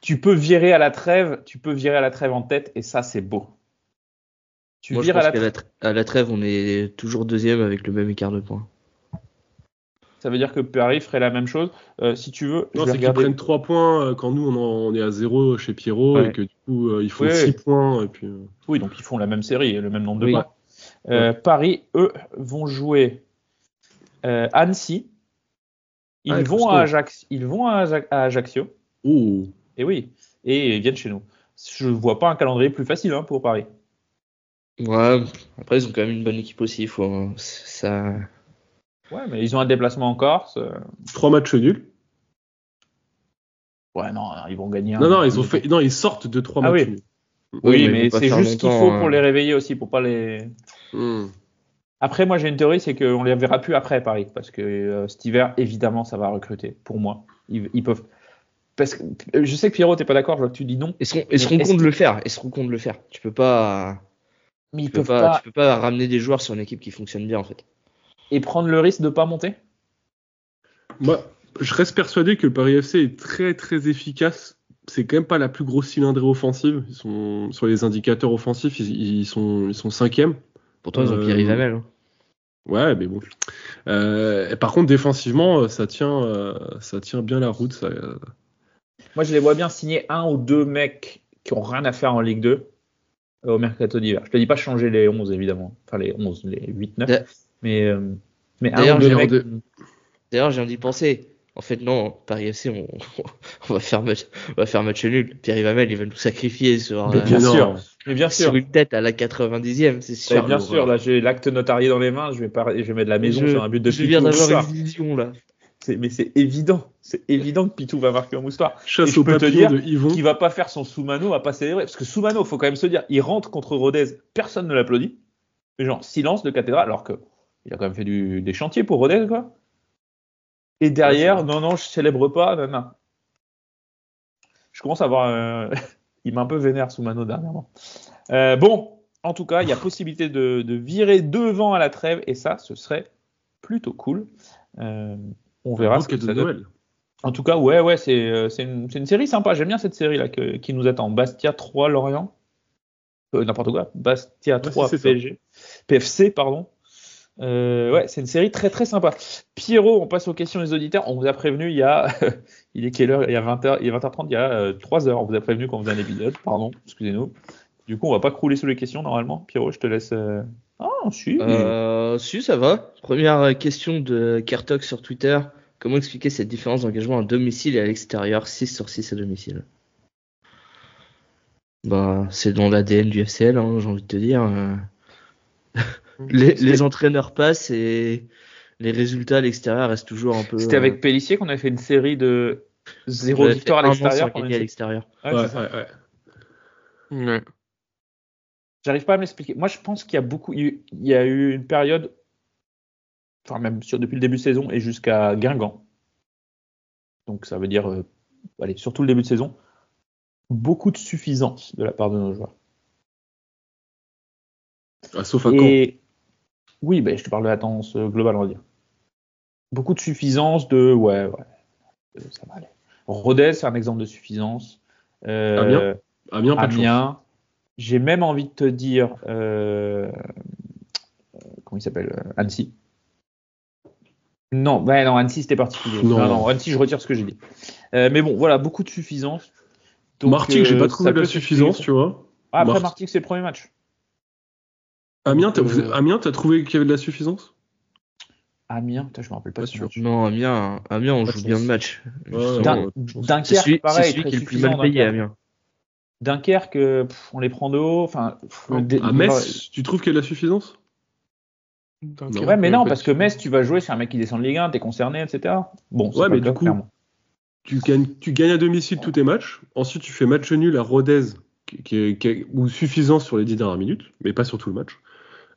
tu peux virer à la trêve en tête. Et ça, c'est beau. Moi, je pense qu'à la trêve, on est toujours 2e avec le même écart de points. Ça veut dire que Paris ferait la même chose. Si tu veux, non, c'est qu'ils prennent 3 points quand nous, on est à 0 chez Pierrot. Ouais. Et que du coup, ils font 6 points. Et puis, Oui, donc ils font la même série, le même nombre de points. Paris, eux, vont jouer Annecy. Ils vont à Ajaccio. Ouh. Et oui, et ils viennent chez nous. Je ne vois pas un calendrier plus facile pour Paris. Ouais, après ils ont quand même une bonne équipe aussi. Ça... Ouais, mais ils ont un déplacement en Corse. 3 matchs nuls. Ouais, non, ils vont gagner. Ils sortent de 3 matchs nuls. Oui, mais c'est juste ce qu'il faut pour les réveiller aussi, pour pas les. Après, moi j'ai une théorie, c'est qu'on les verra plus après Paris, parce que cet hiver, évidemment, ça va recruter. Pour moi, ils peuvent. Parce que je sais que Pierrot, t'es pas d'accord, je vois que tu dis non. Ils seront cons de le faire. Tu peux pas. Mais tu peux pas ramener des joueurs sur une équipe qui fonctionne bien en fait. Et prendre le risque de pas monter. Moi, je reste persuadé que le Paris FC est très très efficace. C'est quand même pas la plus grosse cylindrée offensive. Ils sont sur les indicateurs offensifs, ils sont 5e. Pourtant, ils ont Pierre Yvamel. Hein. Ouais, mais bon. Et par contre, défensivement, ça tient bien la route. Ça. Moi, je les vois bien signer 1 ou 2 mecs qui ont rien à faire en Ligue 2 au mercato d'hiver. Je te dis pas changer les 11 évidemment, enfin les 11, les 8, 9. Mais d'ailleurs, j'ai envie d'y penser. En fait, non, Paris FC, on va faire match nul. Pierre Yvamel, il va nous sacrifier sur une tête à la 90e, c'est sûr. Bien sûr, là, j'ai l'acte notarié dans les mains, je vais mettre la maison sur un but de Pitou. Je viens d'avoir une vision, là. Mais c'est évident que Pitou va marquer au moustoir. Chasse au papillon de Yvon. Qu'il va pas faire son Soumano, va pas célébrer. Parce que Soumano, faut quand même se dire, il rentre contre Rodez, personne ne l'applaudit. Genre, silence de cathédrale, alors que il a quand même fait des chantiers pour Rodez, quoi. Et derrière, non, je célèbre pas, non. Je commence à avoir... il m'a un peu vénère, Soumano, dernièrement. Bon, en tout cas, il y a possibilité de virer devant à la trêve, et ça, ce serait plutôt cool. On verra ce que ça donne. En tout cas, ouais, c'est une série sympa. J'aime bien cette série-là qui nous attend. Bastia 3, Lorient. N'importe quoi. Bastia 3 c'est ça. PSG. PFC, pardon. Ouais, c'est une série très très sympa. Pierrot, on passe aux questions des auditeurs. On vous a prévenu il y a il est quelle heure? Il y a 20h, il est 20h30, il y a 3 heures. On vous a prévenu qu'on faisait un épisode. Pardon, excusez-nous. Du coup, on va pas crouler sous les questions normalement. Pierrot, je te laisse. Ah, si. Si, ça va. Première question de Kertok sur Twitter. Comment expliquer cette différence d'engagement à domicile et à l'extérieur, 6 sur 6 à domicile? Bah, c'est dans l'ADN du FCL, hein, j'ai envie de te dire. Les entraîneurs passent et les résultats à l'extérieur restent toujours un peu. C'était avec Pélissier qu'on a fait une série de 0 victoire à l'extérieur. À l'extérieur. Ouais. J'arrive pas à m'expliquer. Moi, je pense qu'il y a eu une période, enfin même depuis le début de saison et jusqu'à Guingamp. Donc ça veut dire, surtout le début de saison, beaucoup de suffisance de la part de nos joueurs. Sauf à Caen. Oui, je te parle de la tendance globale, on va dire. Beaucoup de suffisance de, ça va aller. Rodez, c'est un exemple de suffisance. Amiens. J'ai même envie de te dire, comment il s'appelle, Annecy. Non, Annecy c'était particulier. Non, Annecy, je retire ce que j'ai dit. Mais bon, voilà, beaucoup de suffisance. Donc, Martigues, j'ai pas trouvé de la suffisance, tu vois. Après, Martigues, c'est le premier match. Amiens, t'as trouvé qu'il y avait de la suffisance? Amiens, je me rappelle pas sûr. Non, Amiens, on joue bien le match. Dunkerque, pareil, c'est celui qui est le plus mal payé, Amiens. Dunkerque, on les prend de haut. À Metz, tu trouves qu'il y a de la suffisance? Ouais, mais non, parce que Metz, tu vas jouer sur un mec qui descend de Ligue 1, t'es concerné, etc. Bon, c'est mais du coup, tu gagnes à domicile tous tes matchs. Ensuite, tu fais match nul à Rodez, ou suffisant sur les 10 dernières minutes, mais pas sur tout le match.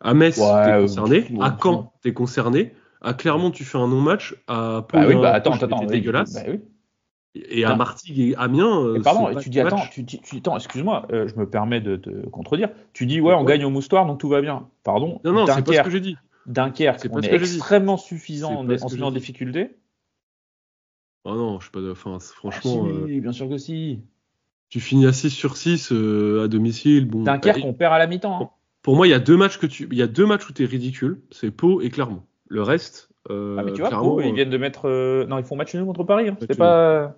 À Metz, t'es concerné. À Caen, t'es concerné. À Clermont, tu fais un non-match. À Pau, attends, dégueulasse. Et à Martigues et Amiens. Pardon, et tu dis, attends, excuse-moi, je me permets de te contredire. Tu dis, on gagne au Moustoir, donc tout va bien. Pardon. Non, c'est pas ce que j'ai dit. Dunkerque, on est extrêmement suffisant en difficulté. Oh non, je suis pas. Enfin, franchement. Si, bien sûr que si. Tu finis à 6 sur 6 à domicile. Bon, Dunkerque, on perd à la mi-temps. Hein. Pour moi, il y a deux matchs où t'es ridicule. C'est Pau et Clermont. Le reste. Mais tu vois, Pau, ils viennent de mettre. Non, ils font match nul contre Paris. Hein. C'était pas.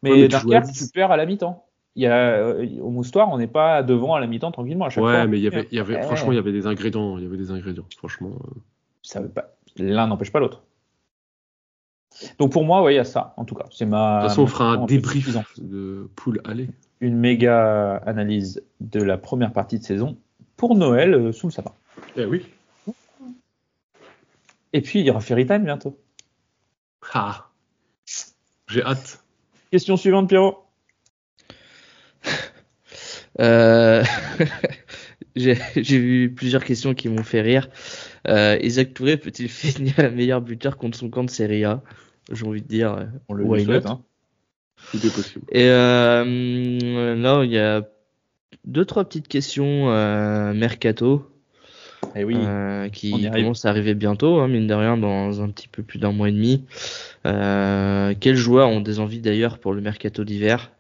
Mais Dunkerque, tu perds à la mi-temps. Au Moustoir, on n'est pas devant à la mi-temps tranquillement à chaque fois. Mais franchement, il y avait des ingrédients. Franchement. Ça veut pas. L'un n'empêche pas l'autre. Donc pour moi, il y a ça, en tout cas. C'est de toute façon, on fera un débrief de poule aller. Une méga analyse de la première partie de saison pour Noël sous le sapin. Eh oui. Et puis il y aura Fairy Time bientôt. J'ai hâte. Question suivante, Pierrot. J'ai vu plusieurs questions qui m'ont fait rire. Isaac Touré peut-il finir meilleur buteur contre son camp de Serie A? J'ai envie de dire, on le souhaite. Hein. Tout est possible. Et là, il y a 2-3 petites questions mercato qui commencent à arriver bientôt, hein, mine de rien, dans un petit peu plus d'un mois et demi. Quels joueurs ont des envies d'ailleurs pour le mercato d'hiver?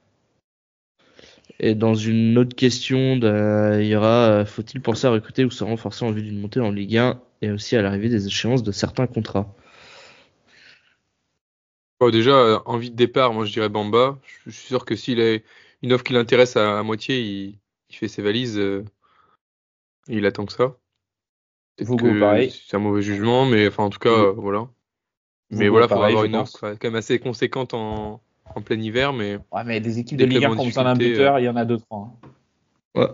Et dans une autre question, il y aura faut-il penser à recruter ou se renforcer en vue d'une montée en Ligue 1 et aussi à l'arrivée des échéances de certains contrats? Déjà, envie de départ, moi je dirais Bamba. Je suis sûr que s'il a une offre qui l'intéresse à moitié, il fait ses valises et il attend que ça. Vogo, pareil. C'est un mauvais jugement, mais enfin en tout cas, voilà. Mais voilà, il faudra avoir une offre quand même assez conséquente en plein hiver, mais des équipes de Ligue 1 qui ont besoin d'un buteur, il y en a 2-3. Hein. Ouais.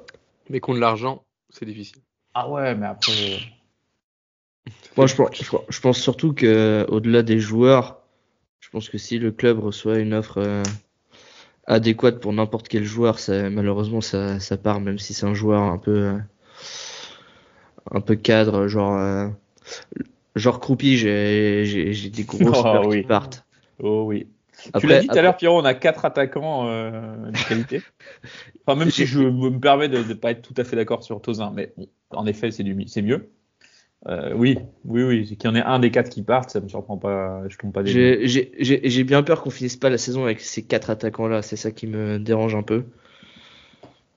Mais contre l'argent, c'est difficile. Ah ouais, mais après. Moi, je pense surtout que au-delà des joueurs, je pense que si le club reçoit une offre adéquate pour n'importe quel joueur, malheureusement ça part, même si c'est un joueur un peu cadre, genre Croupi, j'ai des grosses peurs qui partent. Oh oui. Après, tu l'as dit tout à l'heure, Pierrot, on a 4 attaquants de qualité. Enfin, même si je me permets de ne pas être tout à fait d'accord sur Tozin, mais en effet, c'est mieux. Oui, qu'il y en ait un des 4 qui partent, ça me surprend pas. Je tombe pas des. J'ai bien peur qu'on finisse pas la saison avec ces 4 attaquants-là. C'est ça qui me dérange un peu.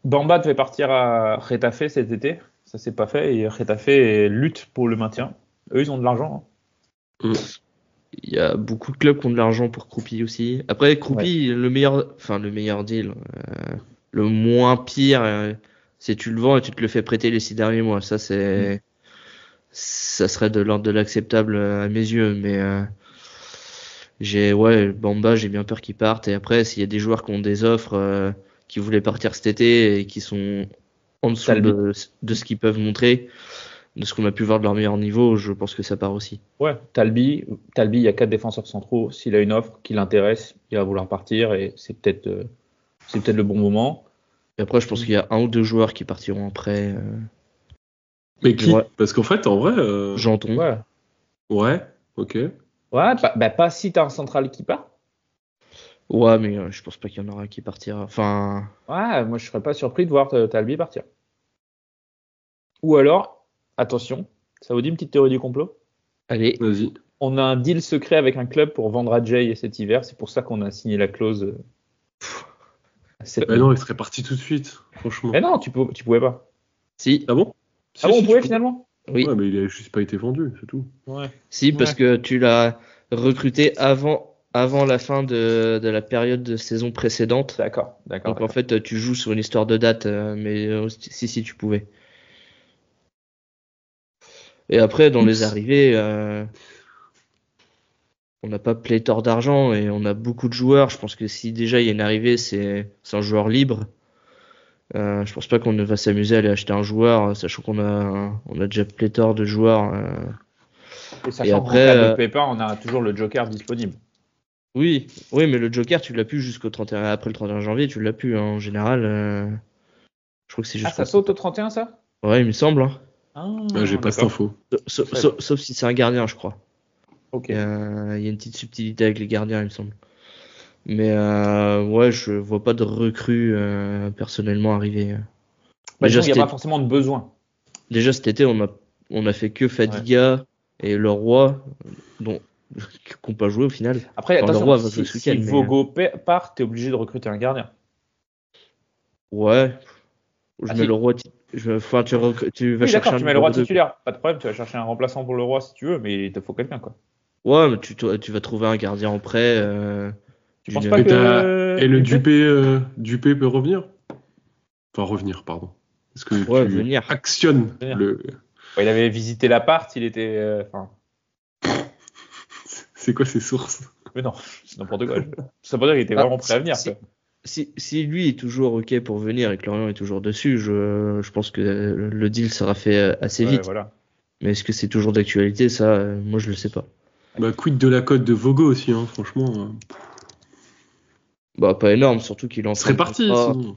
Bamba devait partir à Getafe cet été. Ça s'est pas fait et Getafe lutte pour le maintien. Eux, ils ont de l'argent. Hein. Il y a beaucoup de clubs qui ont de l'argent pour Kroupi aussi. Après, Kroupi, le meilleur deal, le moins pire, c'est tu le vends et tu te le fais prêter les 6 derniers mois. Ça, ça serait de l'ordre de l'acceptable à mes yeux. Mais Bamba, j'ai bien peur qu'il parte. Et après, s'il y a des joueurs qui ont des offres, qui voulaient partir cet été et qui sont en dessous de ce qu'ils peuvent montrer, de ce qu'on a pu voir de leur meilleur niveau, je pense que ça part aussi. Ouais, Talbi, il y a 4 défenseurs centraux. S'il a une offre qui l'intéresse, il va vouloir partir et c'est peut-être le bon moment. Et après, je pense qu'il y a 1 ou 2 joueurs qui partiront après. Mais qui ? Parce qu'en fait, en vrai. Janton. Ouais, ok. Ouais, pas si t'as un central qui part. Ouais, mais je pense pas qu'il y en aura qui partira. Enfin. Ouais, moi je serais pas surpris de voir Talbi partir. Ou alors, attention, ça vous dit une petite théorie du complot ? Allez. Vas-y. On a un deal secret avec un club pour vendre Adjei cet hiver. C'est pour ça qu'on a signé la clause. Non, il serait parti tout de suite, franchement. Mais non, tu pouvais pas. Si. Ah bon ? On pouvait finalement ? Oui. Ouais, mais il a juste pas été vendu, c'est tout. Ouais. Si, parce que tu l'as recruté avant la fin de la période de saison précédente. D'accord. Donc en fait, tu joues sur une histoire de date, mais si, tu pouvais. Et après, dans les arrivées, on n'a pas pléthore d'argent et on a beaucoup de joueurs. Je pense que si déjà il y a une arrivée, c'est un joueur libre. Je pense pas qu'on va s'amuser à aller acheter un joueur, sachant qu'on a déjà pléthore de joueurs. Et sachant qu'en cas de pépin, on a toujours le Joker disponible. Oui, mais le Joker, tu l'as plus jusqu'au 31. Après le 31 janvier, tu l'as plus. Hein. En général, je crois que c'est juste. Ah, ça saute au 31, ça ? Ouais, il me semble. Hein. J'ai pas cette info. Sauf si c'est un gardien, je crois. Ok. Il y a une petite subtilité avec les gardiens, il me semble. Mais je vois pas de recrue personnellement arriver. Déjà, il n'y a pas forcément de besoin. Déjà cet été, on a fait que Fadiga et Leroy, qui n'ont pas joué au final. Après, attention, si Vogo part, t'es obligé de recruter un gardien. Ouais. Je mets Leroy. Tu vas chercher tu mets Leroy titulaire. Pas de problème, tu vas chercher un remplaçant pour Leroy si tu veux, mais il te faut quelqu'un, quoi. Ouais, mais tu vas trouver un gardien en prêt. Tu penses pas que... Et le Dupé peut revenir ? Enfin, revenir, pardon. Est-ce que tu venir. actionnes le... Il avait visité l'appart, il était... C'est quoi ces sources ? Mais non, c'est n'importe quoi. Ça veut dire qu'il était vraiment prêt à venir. Si lui est toujours OK pour venir et que Lorient est toujours dessus, je pense que le deal sera fait assez vite. Voilà. Mais est-ce que c'est toujours d'actualité ? Ça, moi, je le sais pas. Quid de la cote de Vogo aussi, hein, franchement. Pas énorme, surtout qu'il en serait parti. Sinon.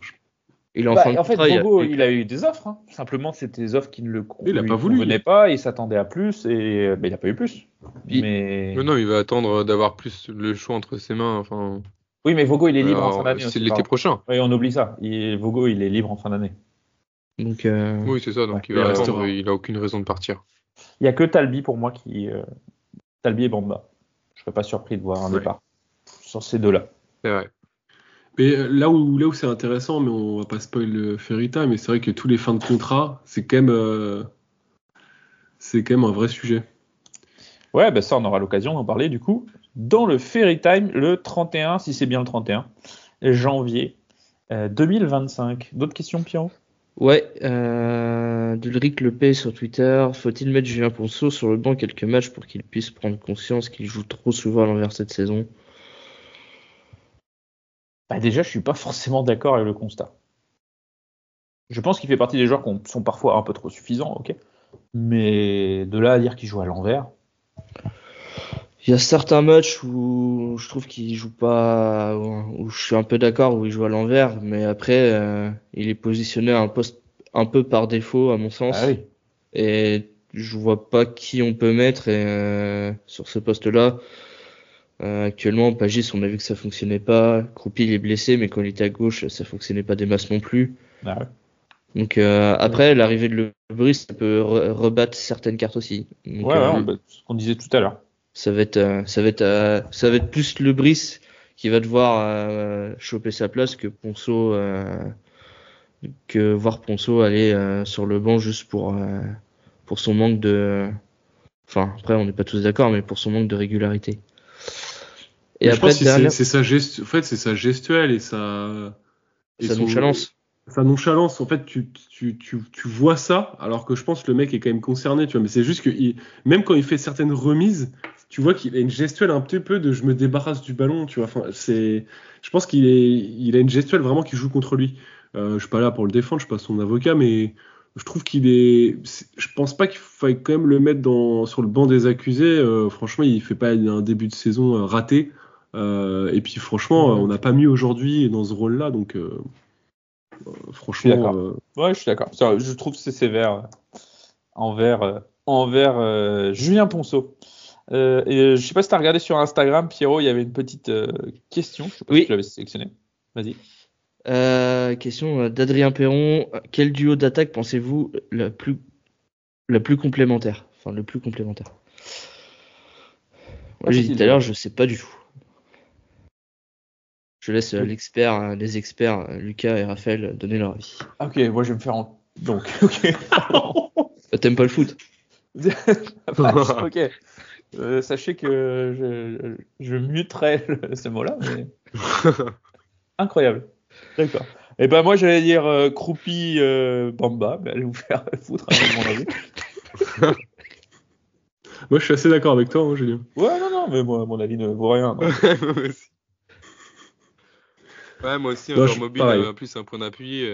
Il est en fin de contrat. En fait, Vogo, il a eu des offres. Hein. Simplement, c'était des offres qui ne le convenaient pas. Il s'attendait à plus et il n'a pas eu plus. Mais non, il va attendre d'avoir plus le choix entre ses mains. Enfin. Oui, mais Vogo, il est libre en fin d'année. C'est l'été prochain. Oui, on oublie ça. Vogo, il est libre en fin d'année. Donc, oui, c'est ça. Donc il va attendre. Il a aucune raison de partir. Il y a que Talbi pour moi qui. Talbi et Bamba. Je serais pas surpris de voir un départ sur ces deux-là. C'est vrai. Mais là où c'est intéressant, mais on va pas spoil le Fairy Time, mais c'est vrai que tous les fins de contrat, c'est quand même un vrai sujet. Ouais, ça on aura l'occasion d'en parler du coup dans le Fairy Time le 31, si c'est bien le 31 janvier 2025. D'autres questions, Pierrot ? Ouais, Dulric Le Pay sur Twitter. Faut-il mettre Julien Ponceau sur le banc quelques matchs pour qu'il puisse prendre conscience qu'il joue trop souvent à l'envers cette saison ? Déjà, je suis pas forcément d'accord avec le constat. Je pense qu'il fait partie des joueurs qui sont parfois un peu trop suffisants, ok. Mais de là à dire qu'il joue à l'envers. Il y a certains matchs où je trouve qu'il joue pas, où je suis un peu d'accord, où il joue à l'envers, mais après, il est positionné à un poste un peu par défaut, à mon sens. Ah oui. Et je vois pas qui on peut mettre sur ce poste-là. Actuellement, Pagis, on a vu que ça fonctionnait pas. Kroupi, il est blessé, mais quand il était à gauche, ça fonctionnait pas des masses non plus. Ah ouais. Donc après, l'arrivée de Le Brice, ça peut rebattre certaines cartes aussi. Donc, ce qu'on disait tout à l'heure. Ça va être plus Le Brice qui va devoir choper sa place que Ponceau que voir Ponceau aller sur le banc juste pour son manque de... Enfin, après, on n'est pas tous d'accord, mais pour son manque de régularité. Et après, je pense que c'est sa gestuelle, en fait, c'est sa gestuelle et sa nonchalance. Sa nonchalance, en fait, tu vois ça, alors que je pense que le mec est quand même concerné, tu vois. Mais c'est juste que même quand il fait certaines remises, tu vois qu'il a une gestuelle un petit peu de je me débarrasse du ballon, tu vois. Enfin, je pense il a une gestuelle vraiment qui joue contre lui. Je suis pas là pour le défendre, je suis pas son avocat, mais je trouve je pense pas qu'il faille quand même le mettre sur le banc des accusés. Franchement, il fait pas un début de saison raté. Et puis franchement, on n'a pas mis aujourd'hui dans ce rôle-là, donc franchement. Je suis d'accord. Je trouve que c'est sévère envers Julien Ponceau. Et je sais pas si tu as regardé sur Instagram, Pierrot, il y avait une petite question. Je sais pas si tu l'avais sélectionnée. Vas-y. Question d'Adrien Perron. Quel duo d'attaque pensez-vous la plus complémentaire? Enfin, le plus complémentaire. Moi, j'ai dit tout à l'heure, je sais pas du tout. Je laisse les experts, Lucas et Raphaël, donner leur avis. Ok, moi je vais me faire donc, ok. T'aimes pas le foot? Ok. Sachez que je muterai ce mot-là, mais incroyable. D'accord. Et ben moi j'allais dire Croupi Bamba, mais allez vous faire foutre avec mon avis. Moi je suis assez d'accord avec toi, Julien. Ouais, non, mais moi mon avis ne vaut rien. Ouais, moi aussi, un joueur mobile, en plus un point d'appui.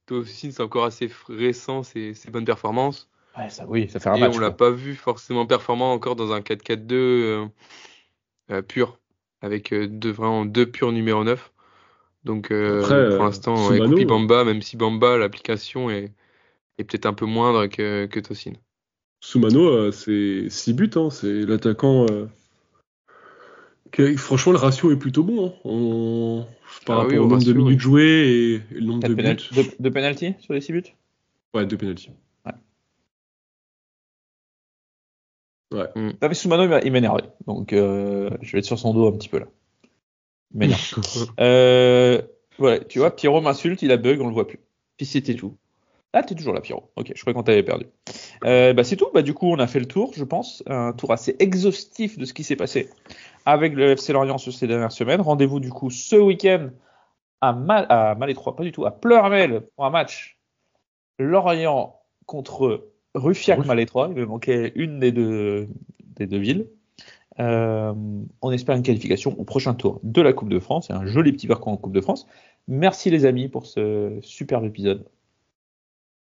Toi aussi, c'est encore assez récent, ses bonnes performances. Ouais, ça fait un match. Et on l'a pas vu forcément performant encore dans un 4-4-2 pur, avec vraiment deux purs numéro 9. Donc après, pour l'instant, Soumano, Bamba, même si Bamba, l'application est peut-être un peu moindre que Tosin. Soumano, c'est 6 buts, hein, c'est l'attaquant. Franchement, le ratio est plutôt bon. Hein. Par rapport au nombre de minutes jouées et le nombre de buts. De pénalty sur les 6 buts? Ouais, 2 pénalty. Ouais. Non, mais Soumano, il m'énerve. Donc, je vais être sur son dos un petit peu là. Il m'énerve. Voilà, tu vois, Pierrot m'insulte, il a bug, on le voit plus. Puis c'était tout. Ah, t'es toujours là, Pierrot. Ok, je croyais qu'on t'avait perdu. C'est tout. Du coup, on a fait le tour, je pense. Un tour assez exhaustif de ce qui s'est passé avec le FC Lorient sur ces dernières semaines. Rendez-vous du coup ce week-end à Malétroit, pas du tout, à Pleurmel pour un match Lorient contre Ruffiac-Malétroit. Il me manquait une des deux villes. On espère une qualification au prochain tour de la Coupe de France et un joli petit parcours en Coupe de France. Merci les amis pour ce superbe épisode.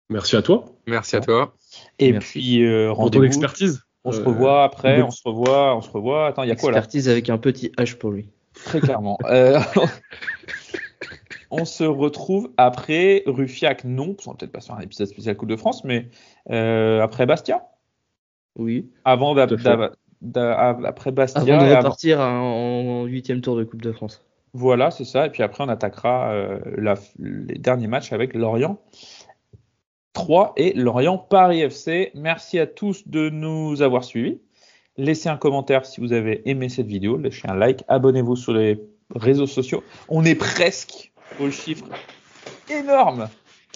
Merci à toi. Merci à toi. Et puis rendez-vous. Pour ton expertise. On se revoit après, on se revoit. Attends, il y a quoi là? Expertise avec un petit H pour lui. Très clairement. On se retrouve après Ruffiac, non, on va peut-être pas faire un épisode spécial Coupe de France, mais après Bastia. Oui. Après Bastia. Avant de repartir en 8e tour de Coupe de France. Voilà, c'est ça. Et puis après, on attaquera les derniers matchs avec Lorient 3 et Lorient Paris FC. Merci à tous de nous avoir suivis. Laissez un commentaire si vous avez aimé cette vidéo. Laissez un like. Abonnez-vous sur les réseaux sociaux. On est presque au chiffre énorme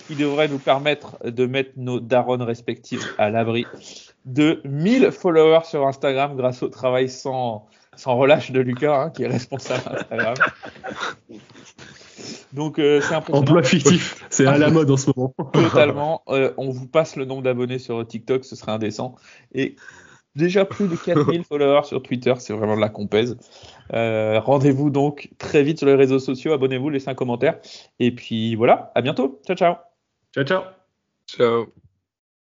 qui devrait nous permettre de mettre nos darons respectives à l'abri de 1000 followers sur Instagram grâce au travail sans relâche de Lucas, qui est responsable d'Instagram. Donc c'est impressionnant. Emploi fictif, c'est à la mode en ce moment. Totalement. On vous passe le nombre d'abonnés sur TikTok, ce serait indécent. Et déjà plus de 4000 followers sur Twitter, c'est vraiment de la compèse. Rendez-vous donc très vite sur les réseaux sociaux, abonnez-vous, laissez un commentaire. Et puis voilà, à bientôt. Ciao, ciao. Ciao, ciao. Ciao.